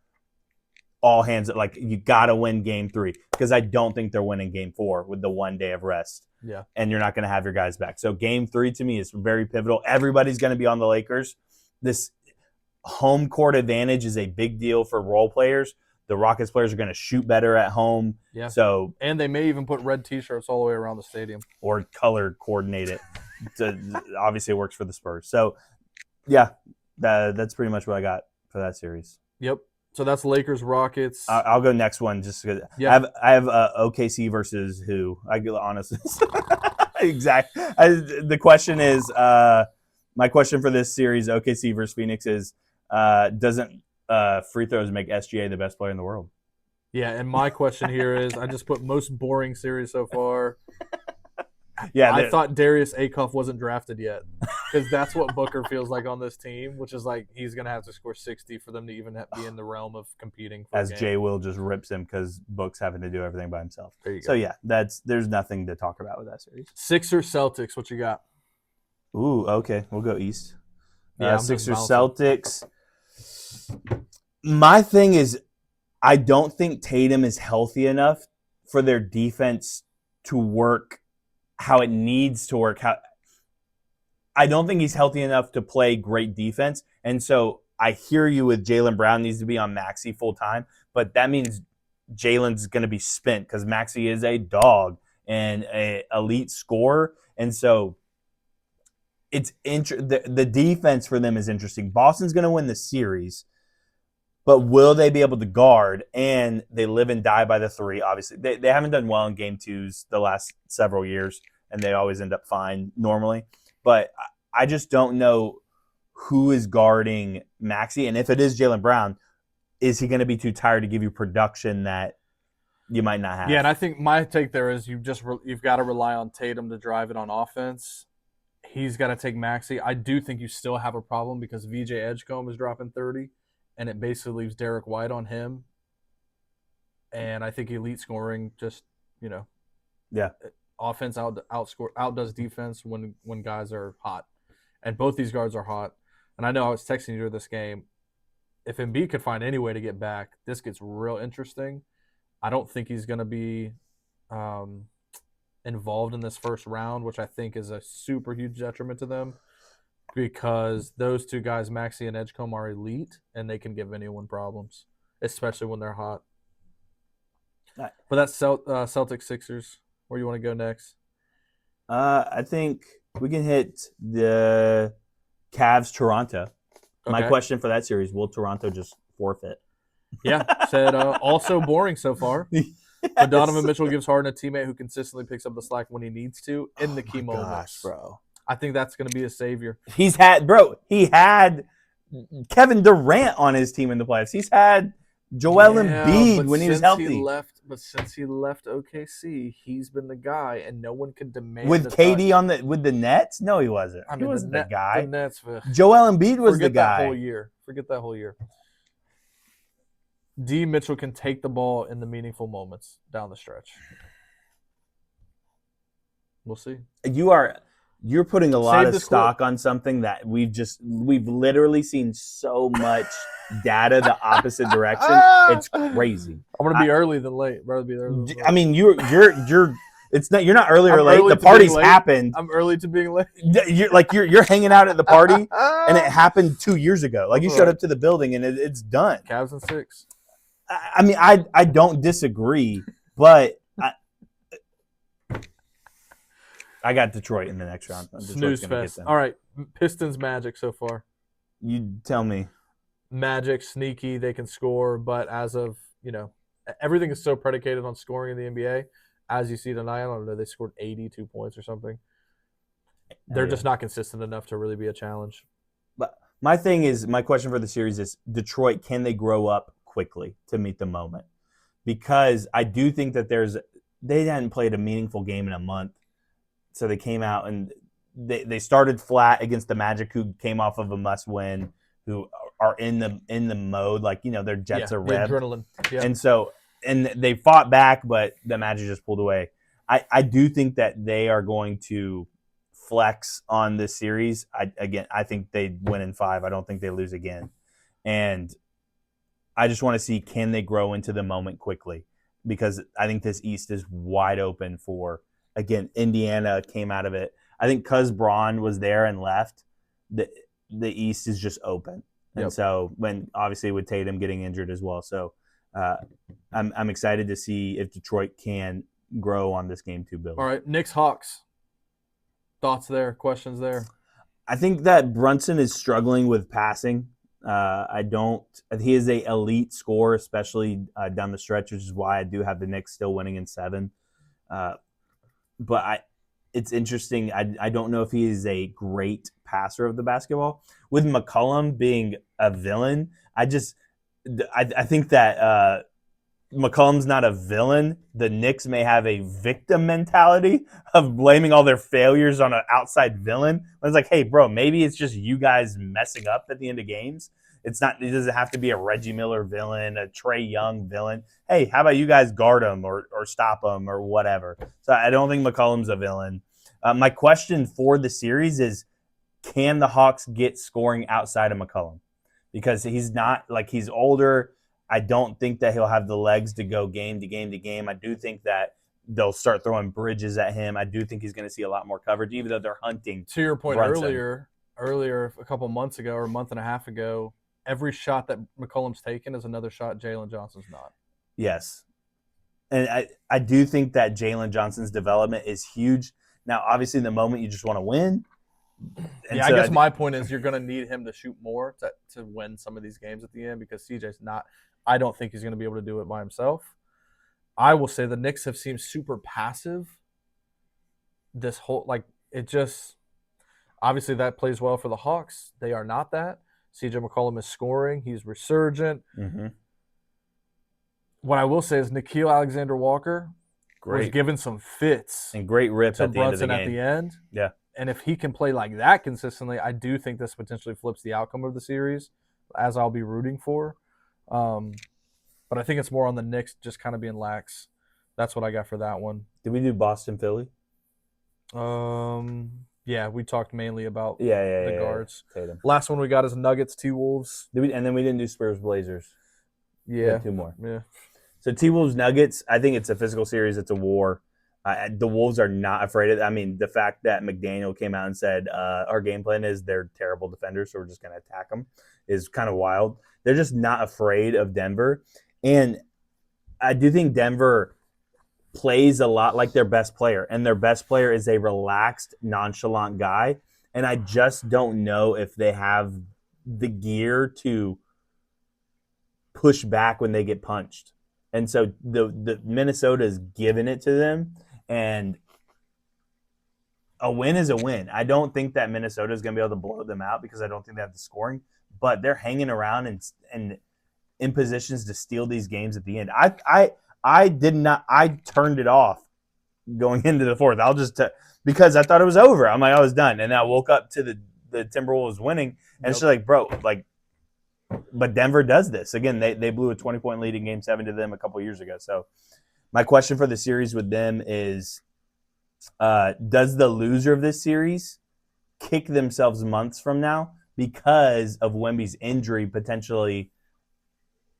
all hands, like you got to win game 3, because I don't think they're winning game 4 with the one day of rest. Yeah. And you're not going to have your guys back. So game 3 to me is very pivotal. Everybody's going to be on the Lakers. This home court advantage is a big deal for role players. The Rockets players are going to shoot better at home. Yeah. So, and they may even put red T-shirts all the way around the stadium. Or color coordinate it. Obviously, it works for the Spurs. So, yeah, that's pretty much what I got for that series. Yep. So that's Lakers Rockets. I'll go next one just because I have OKC versus who. I get honest. Exactly. The question is my question for this series, OKC versus Phoenix, is doesn't free throws make SGA the best player in the world? Yeah, and my question here is, I just put most boring series so far. Yeah, I thought Darius Acuff wasn't drafted yet, because that's what Booker feels like on this team, which is like he's going to have to score 60 for them to even be in the realm of competing for as a game. Jay Will just rips him because Book's having to do everything by himself. There you go. So, yeah, there's nothing to talk about with that series. Sixers Celtics, what you got? Ooh, okay. We'll go East. Yeah, Sixers Celtics. My thing is, I don't think Tatum is healthy enough for their defense to work how it needs to work. I don't think he's healthy enough to play great defense. And so I hear you with Jaylen Brown needs to be on Maxey full time, but that means Jaylen's going to be spent because Maxey is a dog and an elite scorer. And so it's the defense for them is interesting. Boston's going to win the series, but will they be able to guard? And they live and die by the 3. Obviously, they haven't done well in game 2s the last several years, and they always end up fine normally. But I just don't know who is guarding Maxey. And if it is Jaylen Brown, is he going to be too tired to give you production that you might not have. Yeah, and I think my take there is you've got to rely on Tatum to drive it on offense. He's got to take Maxey. I do think you still have a problem because VJ Edgecombe is dropping 30, and it basically leaves Derek White on him. And I think elite scoring just, offense outdoes defense when guys are hot. And both these guards are hot. And I know I was texting you during this game. If Embiid could find any way to get back, this gets real interesting. I don't think he's going to be involved in this first round, which I think is a super huge detriment to them because those two guys, Maxey and Edgecombe, are elite, and they can give anyone problems, especially when they're hot. But that's Celtics Sixers. Where you want to go next? I think we can hit the Cavs Toronto. Okay. My question for that series: will Toronto just forfeit? Yeah, said also boring so far. Yes. But Donovan Mitchell gives Harden a teammate who consistently picks up the slack when he needs to in the key moments. Bro. I think that's going to be a savior. He had Kevin Durant on his team in the playoffs. He's had Joel Embiid when he was healthy. But since he left OKC, he's been the guy, and no one can demand with KD with the Nets. No, he wasn't. He wasn't the guy. The Nets. Joel Embiid was the guy. Forget that whole year. D. Mitchell can take the ball in the meaningful moments down the stretch. We'll see. You're putting a lot of stock on something that we've literally seen so much data the opposite direction. It's crazy. I'm gonna be early than late. Rather be early. I mean, you're not early or late. The party's happened. I'm early to being late. You're hanging out at the party, and it happened 2 years ago. Like you showed up to the building, and it's done. Cavs and 6. I mean, I don't disagree, but I got Detroit in the next round. Snooze fest. All right, Pistons Magic so far. You tell me. Magic, sneaky, they can score, but as of, everything is so predicated on scoring in the NBA. As you see tonight, I don't know, they scored 82 points or something. They're just not consistent enough to really be a challenge. But my question for the series is Detroit, can they grow up quickly to meet the moment? Because I do think that they hadn't played a meaningful game in a month. So they came out and they started flat against the Magic, who came off of a must-win, who are in the mode, their jets are revved. Adrenaline. Yeah. And they fought back, but the Magic just pulled away. I do think that they are going to flex on this series. I think they win in 5. I don't think they lose again. And I just want to see, can they grow into the moment quickly? Because I think this East is wide open for, again, Indiana came out of it. I think because Braun was there and left, the East is just open. And so obviously with Tatum getting injured as well. So I'm excited to see if Detroit can grow on this game 2 build. All right, Knicks Hawks. Thoughts there, questions there? I think that Brunson is struggling with passing. He is a elite scorer, especially down the stretch, which is why I do have the Knicks still winning in 7. But it's interesting. I don't know if he is a great passer of the basketball. With McCollum being a villain, I think that McCollum's not a villain. The Knicks may have a victim mentality of blaming all their failures on an outside villain. It's like, hey, bro, maybe it's just you guys messing up at the end of games. It doesn't have to be a Reggie Miller villain, a Trae Young villain. Hey, how about you guys guard him or stop him or whatever? So I don't think McCollum's a villain. My question for the series is, can the Hawks get scoring outside of McCollum? Because he's older. I don't think that he'll have the legs to go game to game to game. I do think that they'll start throwing bridges at him. I do think he's going to see a lot more coverage, even though they're hunting. To your point Brunson. earlier, a couple months ago or a month and a half ago, every shot that McCollum's taken is another shot Jalen Johnson's not. Yes. And I do think that Jalen Johnson's development is huge. Now, obviously, in the moment, you just want to win. And I guess my point is you're going to need him to shoot more to win some of these games at the end, because CJ's not – I don't think he's going to be able to do it by himself. I will say the Knicks have seemed super passive this whole – it just – obviously that plays well for the Hawks. They are not that. CJ McCollum is scoring. He's resurgent. Mm-hmm. What I will say is Nikhil Alexander-Walker was Great given some fits and great rip to at the end of the Brunson at game. the end. Yeah. And if he can play like that consistently, I do think this potentially flips the outcome of the series, as I'll be rooting for. But I think it's more on the Knicks just kind of being lax. That's what I got for that one. Did we do Boston Philly? Yeah, we talked mainly about Yeah. the guards. Tatum. Last one we got is Nuggets, T-Wolves. And then we didn't do Spurs Blazers. We Yeah. got 2 more. Yeah. So T-Wolves Nuggets, I think it's a physical series. It's a war. The Wolves are not afraid of it. I mean, the fact that McDaniel came out and said our game plan is they're terrible defenders, so we're just going to attack them is kind of wild. They're just not afraid of Denver. And I do think Denver plays a lot like their best player, and their best player is a relaxed, nonchalant guy. And I just don't know if they have the gear to push back when they get punched. And so the Minnesota is giving it to them, and a win is a win. I don't think that Minnesota is going to be able to blow them out because I don't think they have the scoring, but they're hanging around and in positions to steal these games at the end. I turned it off going into the fourth. Because I thought it was over. I'm like, I was done. And I woke up to the Timberwolves winning, and it's just like, bro, like, but Denver does this. Again, they blew a 20-point lead in Game 7 to them a couple years ago. So my question for the series with them is, does the loser of this series kick themselves months from now because of Wemby's injury, potentially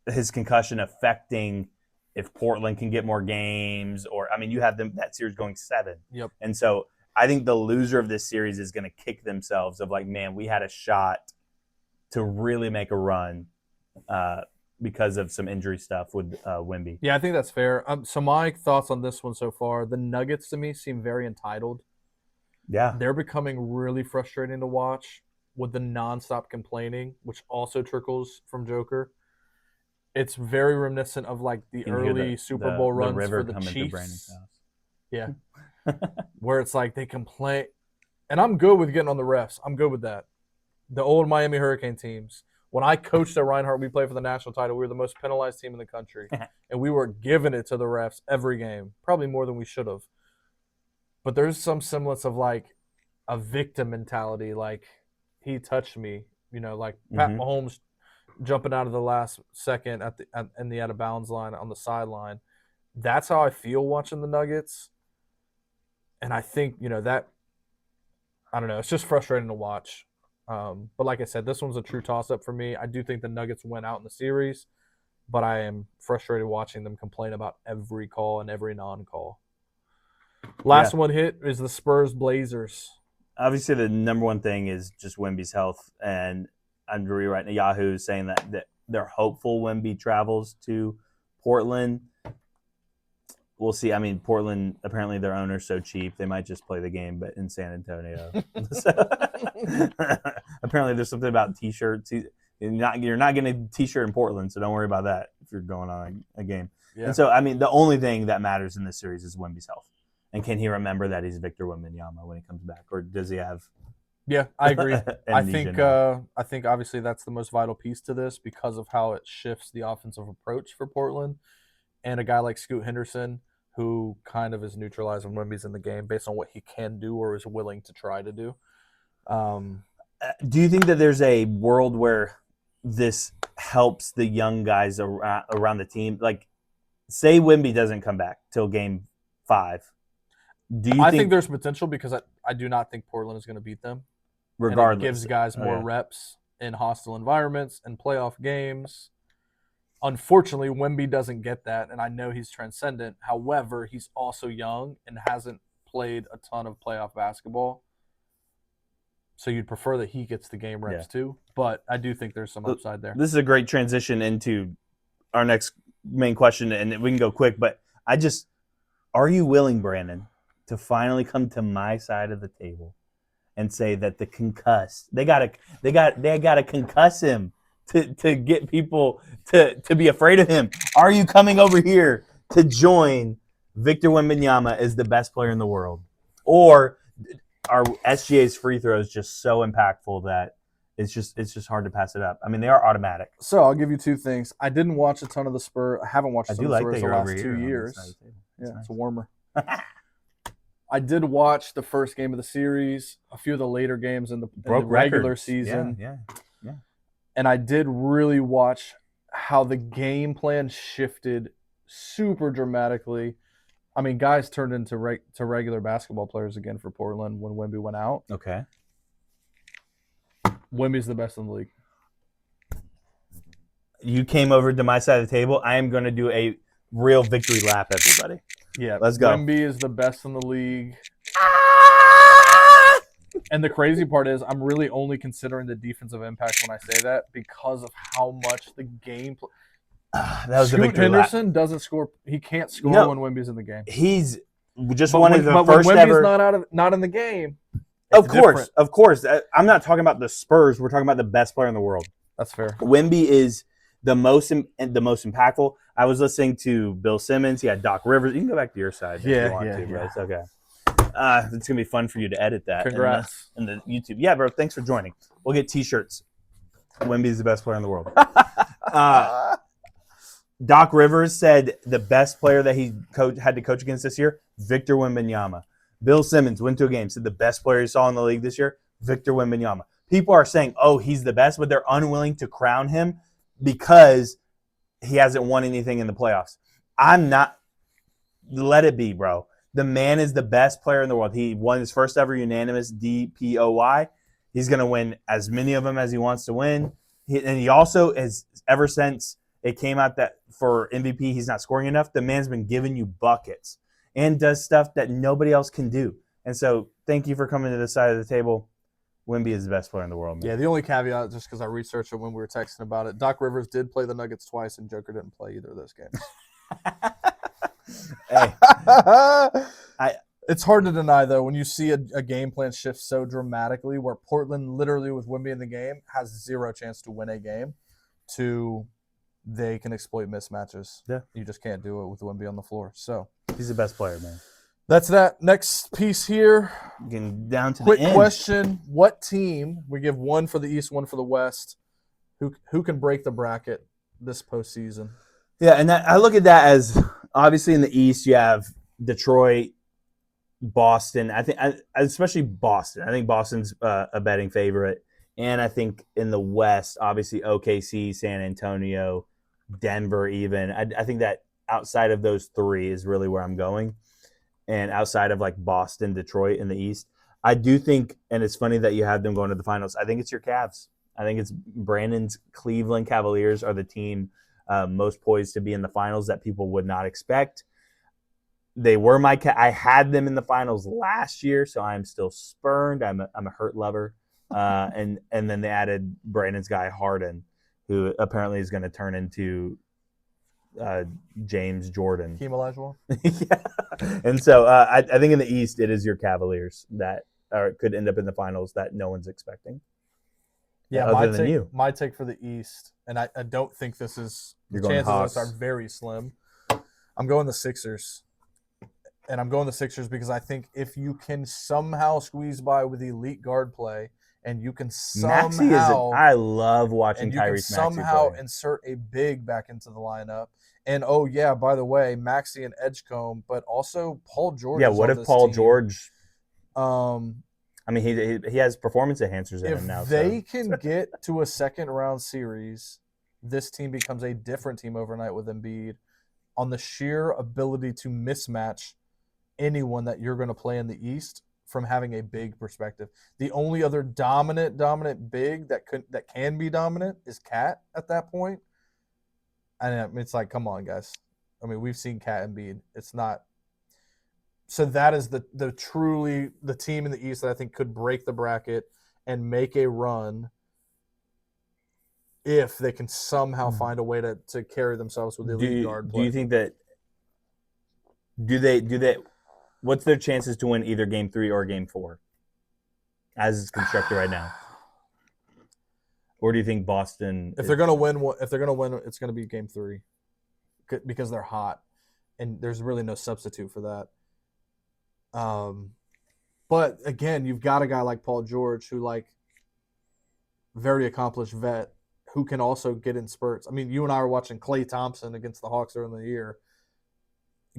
his concussion affecting if Portland can get more games? Or, I mean, you have that series going 7. Yep. And so I think the loser of this series is going to kick themselves of like, man, we had a shot to really make a run because of some injury stuff with Wemby. Yeah, I think that's fair. So my thoughts on this one so far, the Nuggets to me seem very entitled. Yeah. They're becoming really frustrating to watch with the nonstop complaining, which also trickles from Joker. It's very reminiscent of like the early Super Bowl runs for the Chiefs. Yeah. Where it's like they complain. And I'm good with getting on the refs. I'm good with that. The old Miami Hurricane teams. When I coached at Reinhardt, we played for the national title. We were the most penalized team in the country. And we were giving it to the refs every game. Probably more than we should have. But there's some semblance of like a victim mentality. Like, he touched me. You know, like Pat Mahomes jumping out of the last second in the out-of-bounds line on the sideline. That's how I feel watching the Nuggets. And I think, you know, that – I don't know. It's just frustrating to watch. But like I said, this one's a true toss-up for me. I do think the Nuggets went out in the series, but I am frustrated watching them complain about every call and every non-call. Last one hit is the Spurs Blazers. Obviously, the number one thing is just Wemby's health, and I'm rewriting Yahoo saying that they're hopeful Wemby travels to Portland. We'll see. I mean, Portland, apparently their owner's so cheap, they might just play the game, but in San Antonio. Apparently there's something about T-shirts. You're not getting a T-shirt in Portland, so don't worry about that if you're going on a game. Yeah. And so, I mean, the only thing that matters in this series is Wemby's health. And can he remember that he's Victor Wembanyama when he comes back? Or does he have... Yeah, I agree. I think obviously that's the most vital piece to this because of how it shifts the offensive approach for Portland. And a guy like Scoot Henderson, who kind of is neutralized when Wemby's in the game based on what he can do or is willing to try to do. Do you think that there's a world where this helps the young guys around the team? Like, say Wemby doesn't come back till Game 5. I think there's potential because I do not think Portland is going to beat them. Regardless. And it gives guys more reps in hostile environments and playoff games. Unfortunately, Wemby doesn't get that, and I know he's transcendent. However, he's also young and hasn't played a ton of playoff basketball. So you'd prefer that he gets the game reps too. But I do think there's some upside there. This is a great transition into our next main question, and we can go quick. But are you willing, Brandon, to finally come to my side of the table and say that the concussed, they gotta concuss him to get people to be afraid of him? Are you coming over here to join Victor Wembanyama as the best player in the world? Or are SGA's free throws just so impactful that it's just hard to pass it up. I mean, they are automatic. So I'll give you two things. I didn't watch a ton of the Spurs. I haven't watched a I ton do of the like Spurs that the you're last over 2 here. years. Yeah, It's warmer. I did watch the first game of the series, a few of the later games in the regular records. season. Yeah. And I did really watch how the game plan shifted super dramatically. I mean, guys turned into regular basketball players again for Portland when Wemby went out. Okay. Wemby's the best in the league. You came over to my side of the table. I am going to do a real victory lap, everybody. Yeah, let's go. Wemby is the best in the league. And the crazy part is I'm really only considering the defensive impact when I say that because of how much the game that was Scoot a victory Henderson lap. doesn't score. He can't score when Wemby's in the game. He's just But one of the first when ever. Wemby's not in the game. Of course. I'm not talking about the Spurs. We're talking about the best player in the world. That's fair. Wemby is the most impactful. I was listening to Bill Simmons. He had Doc Rivers. You can go back to your side if you want to, bro. It's okay. It's gonna be fun for you to edit that. Congrats. In the YouTube. Yeah, bro. Thanks for joining. We'll get T-shirts. Wemby is the best player in the world. Doc Rivers said the best player that he had to coach against this year, Victor Wembanyama. Bill Simmons went to a game, said the best player he saw in the league this year, Victor Wembanyama. People are saying, oh, he's the best, but they're unwilling to crown him because he hasn't won anything in the playoffs. I'm not. Let it be, bro. The man is the best player in the world. He won his first ever unanimous DPOY. He's going to win as many of them as he wants to win. And he also has, ever since it came out that for MVP he's not scoring enough, the man's been giving you buckets and does stuff that nobody else can do. And so thank you for coming to this side of the table. Wemby is the best player in the world, man. Yeah, the only caveat, just because I researched it when we were texting about it, Doc Rivers did play the Nuggets twice, and Joker didn't play either of those games. Hey, it's hard to deny, though, when you see a game plan shift so dramatically where Portland, literally with Wemby in the game, has zero chance to win a game, to they can exploit mismatches. Yeah. You just can't do it with Wemby on the floor. So he's the best player, man. that's that. Next piece here. Getting down to Quick the end. question. What team, we give one for the East, one for the West, who can break the bracket this postseason? Yeah, and I look at that as obviously in the East you have Detroit, Boston. I think especially Boston. I think Boston's a betting favorite, and I think in the West, obviously OKC, San Antonio, Denver. Even I think that outside of those three is really where I'm going, and outside of like Boston, Detroit in the East, I do think, and it's funny that you have them going to the finals. I think it's your Cavs. I think it's Brandon's Cleveland Cavaliers are the team most poised to be in the finals that people would not expect. They were I had them in the finals last year, so I'm still spurned. I'm a hurt lover. And then they added Brandon's guy Harden, who apparently is going to turn into James Jordan. Hakeem Olajuwon? Yeah. And so I think in the East it is your Cavaliers that could end up in the finals that no one's expecting. Yeah, my take for the East, and I don't think this is – the chances of this are very slim. I'm going the Sixers. And I'm going the Sixers because I think if you can somehow squeeze by with elite guard play and you can somehow – I love watching Tyrese Maxey play. And you can somehow insert a big back into the lineup. And, oh, yeah, by the way, Maxey and Edgecombe, but also Paul George. Yeah, what if Paul George – I mean, he has performance enhancers in him now. If they can get to a second-round series, this team becomes a different team overnight with Embiid on the sheer ability to mismatch anyone that you're going to play in the East from having a big perspective. The only other dominant big that can be dominant is Cat at that point. And it's like, come on, guys. I mean, we've seen Cat and Embiid. It's not. So that is the truly the team in the East that I think could break the bracket and make a run if they can somehow find a way to carry themselves with elite guard play. Do you think that do they what's their chances to win either game 3 or game 4 as it's constructed right now? Or do you think Boston they're going to win, it's going to be game 3 because they're hot and there's really no substitute for that. But again, you've got a guy like Paul George who, like, very accomplished vet who can also get in spurts. I mean, you and I were watching Klay Thompson against the Hawks earlier in the year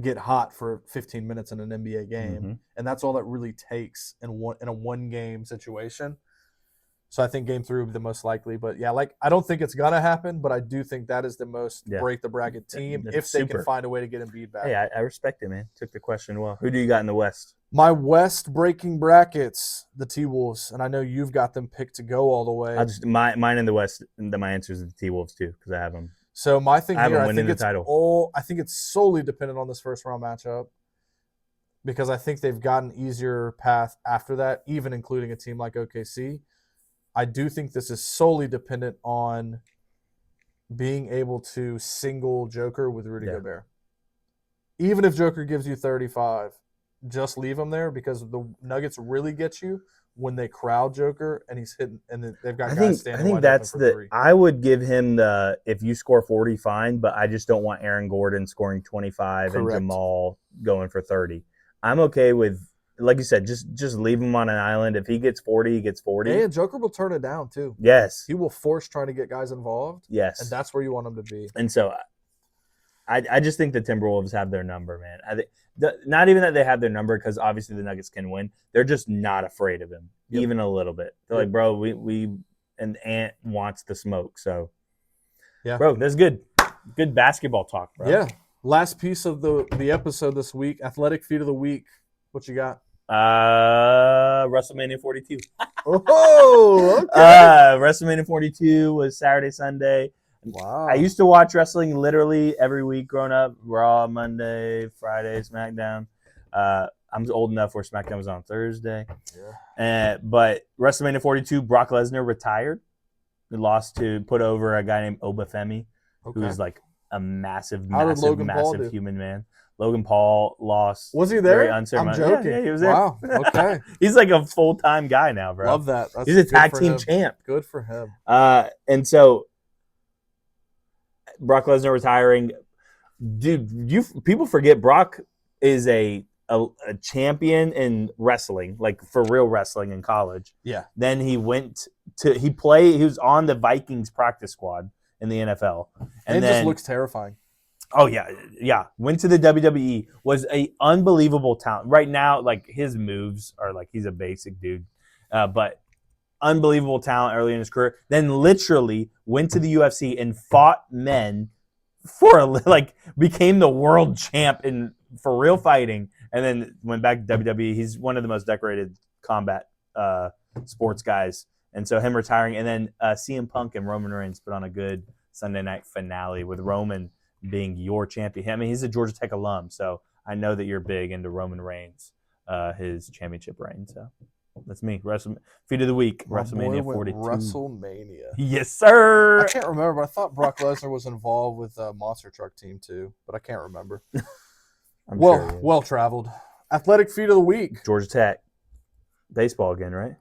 get hot for 15 minutes in an NBA game, and that's all that really takes in a one-game situation. So I think game 3 would be the most likely. But, yeah, I don't think it's going to happen, but I do think that is the most break-the-bracket team if they can find a way to get Embiid back. Hey, I respect it, man. Took the question well. Who do you got in the West? My West breaking brackets, the T-Wolves, and I know you've got them picked to go all the way. Mine in the West, my answer is the T-Wolves too, because I have them. So my thing here, I think it's solely dependent on this first-round matchup because I think they've got an easier path after that, even including a team like OKC. I do think this is solely dependent on being able to single Joker with Rudy Gobert. Even if Joker gives you 35, just leave him there because the Nuggets really get you when they crowd Joker and he's hitting and they've got guys standing. I think that's three. I would give him the if you score 40, fine, but I just don't want Aaron Gordon scoring 25 and Jamal going for 30. I'm okay with, like you said, just leave him on an island. If he gets 40, he gets 40. And Joker will turn it down too. Yes. He will force trying to get guys involved. Yes. And that's where you want him to be. And so I just think the Timberwolves have their number, man. I think not even that they have their number because obviously the Nuggets can win. They're just not afraid of him, even a little bit. They're like, bro, we and Ant wants the smoke. So, bro, that's good. Good basketball talk, bro. Yeah. Last piece of the episode this week, athletic feat of the week. What you got? WrestleMania 42. Oh, okay. WrestleMania 42 was Saturday, Sunday. Wow. I used to watch wrestling literally every week growing up. Raw, Monday, Friday, SmackDown. I'm old enough where SmackDown was on Thursday. Yeah. But WrestleMania 42, Brock Lesnar retired. He lost to put over a guy named Obafemi, who was like a massive human man. Logan Paul lost. Was he there? I'm joking. Yeah, he was there. Wow. Okay. He's like a full-time guy now, bro. Love that. He's a tag team champ. Good for him. And so Brock Lesnar retiring. Dude, people forget Brock is a champion in wrestling, like for real wrestling in college. Yeah. Then he was on the Vikings practice squad in the NFL. And then, just looks terrifying. Oh, yeah. Went to the WWE, was a unbelievable talent. Right now, like, his moves are like he's a basic dude. But unbelievable talent early in his career. Then literally went to the UFC and fought men became the world champ for real fighting. And then went back to WWE. He's one of the most decorated combat sports guys. And so him retiring. And then CM Punk and Roman Reigns put on a good Sunday night finale with Roman being your champion. I mean, he's a Georgia Tech alum, so I know that you're big into Roman Reigns, his championship reign. So that's me. Feat of the week, WrestleMania 42. WrestleMania. Yes, sir. I can't remember, but I thought Brock Lesnar was involved with the Monster Truck team too, but I can't remember. Well traveled. Athletic feat of the week. Georgia Tech. Baseball again, right?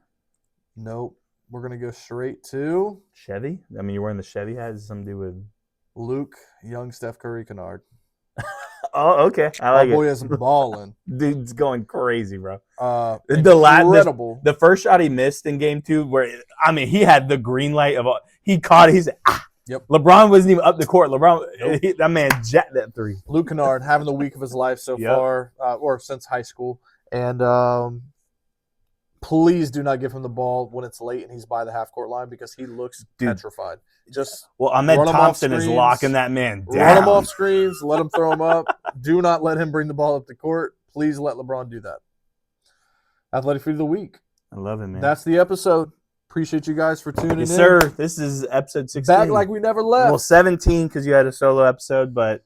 Nope. We're going to go straight to Chevy. I mean, you're wearing the Chevy hat. Has it something to do with Luke, young Steph Curry Kennard. Oh, okay. I like it. My boy is balling. Dude's going crazy, bro. Incredible. The first shot he missed in game 2, he had the green light of he caught it. He's Yep. LeBron wasn't even up the court. That man jacked that 3. Luke Kennard having the week of his life so far, or since high school. And please do not give him the ball when it's late and he's by the half-court line because he looks petrified. Ahmed Thompson is locking that man down. Run him off screens. Let him throw him up. Do not let him bring the ball up the court. Please let LeBron do that. Athletic feat of the week. I love it, man. That's the episode. Appreciate you guys for tuning in. Yes, sir. This is episode 16. Back like we never left. Well, 17 because you had a solo episode, but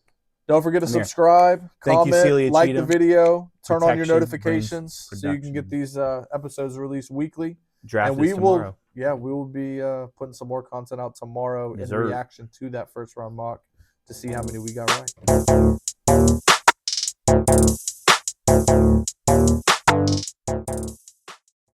don't forget to subscribe, comment, Celia like Cheatham. the video, turn on your Protection notifications so you can get these episodes released weekly. Draft and we tomorrow. We will be putting some more content out tomorrow in reaction to that first round mock to see how many we got right.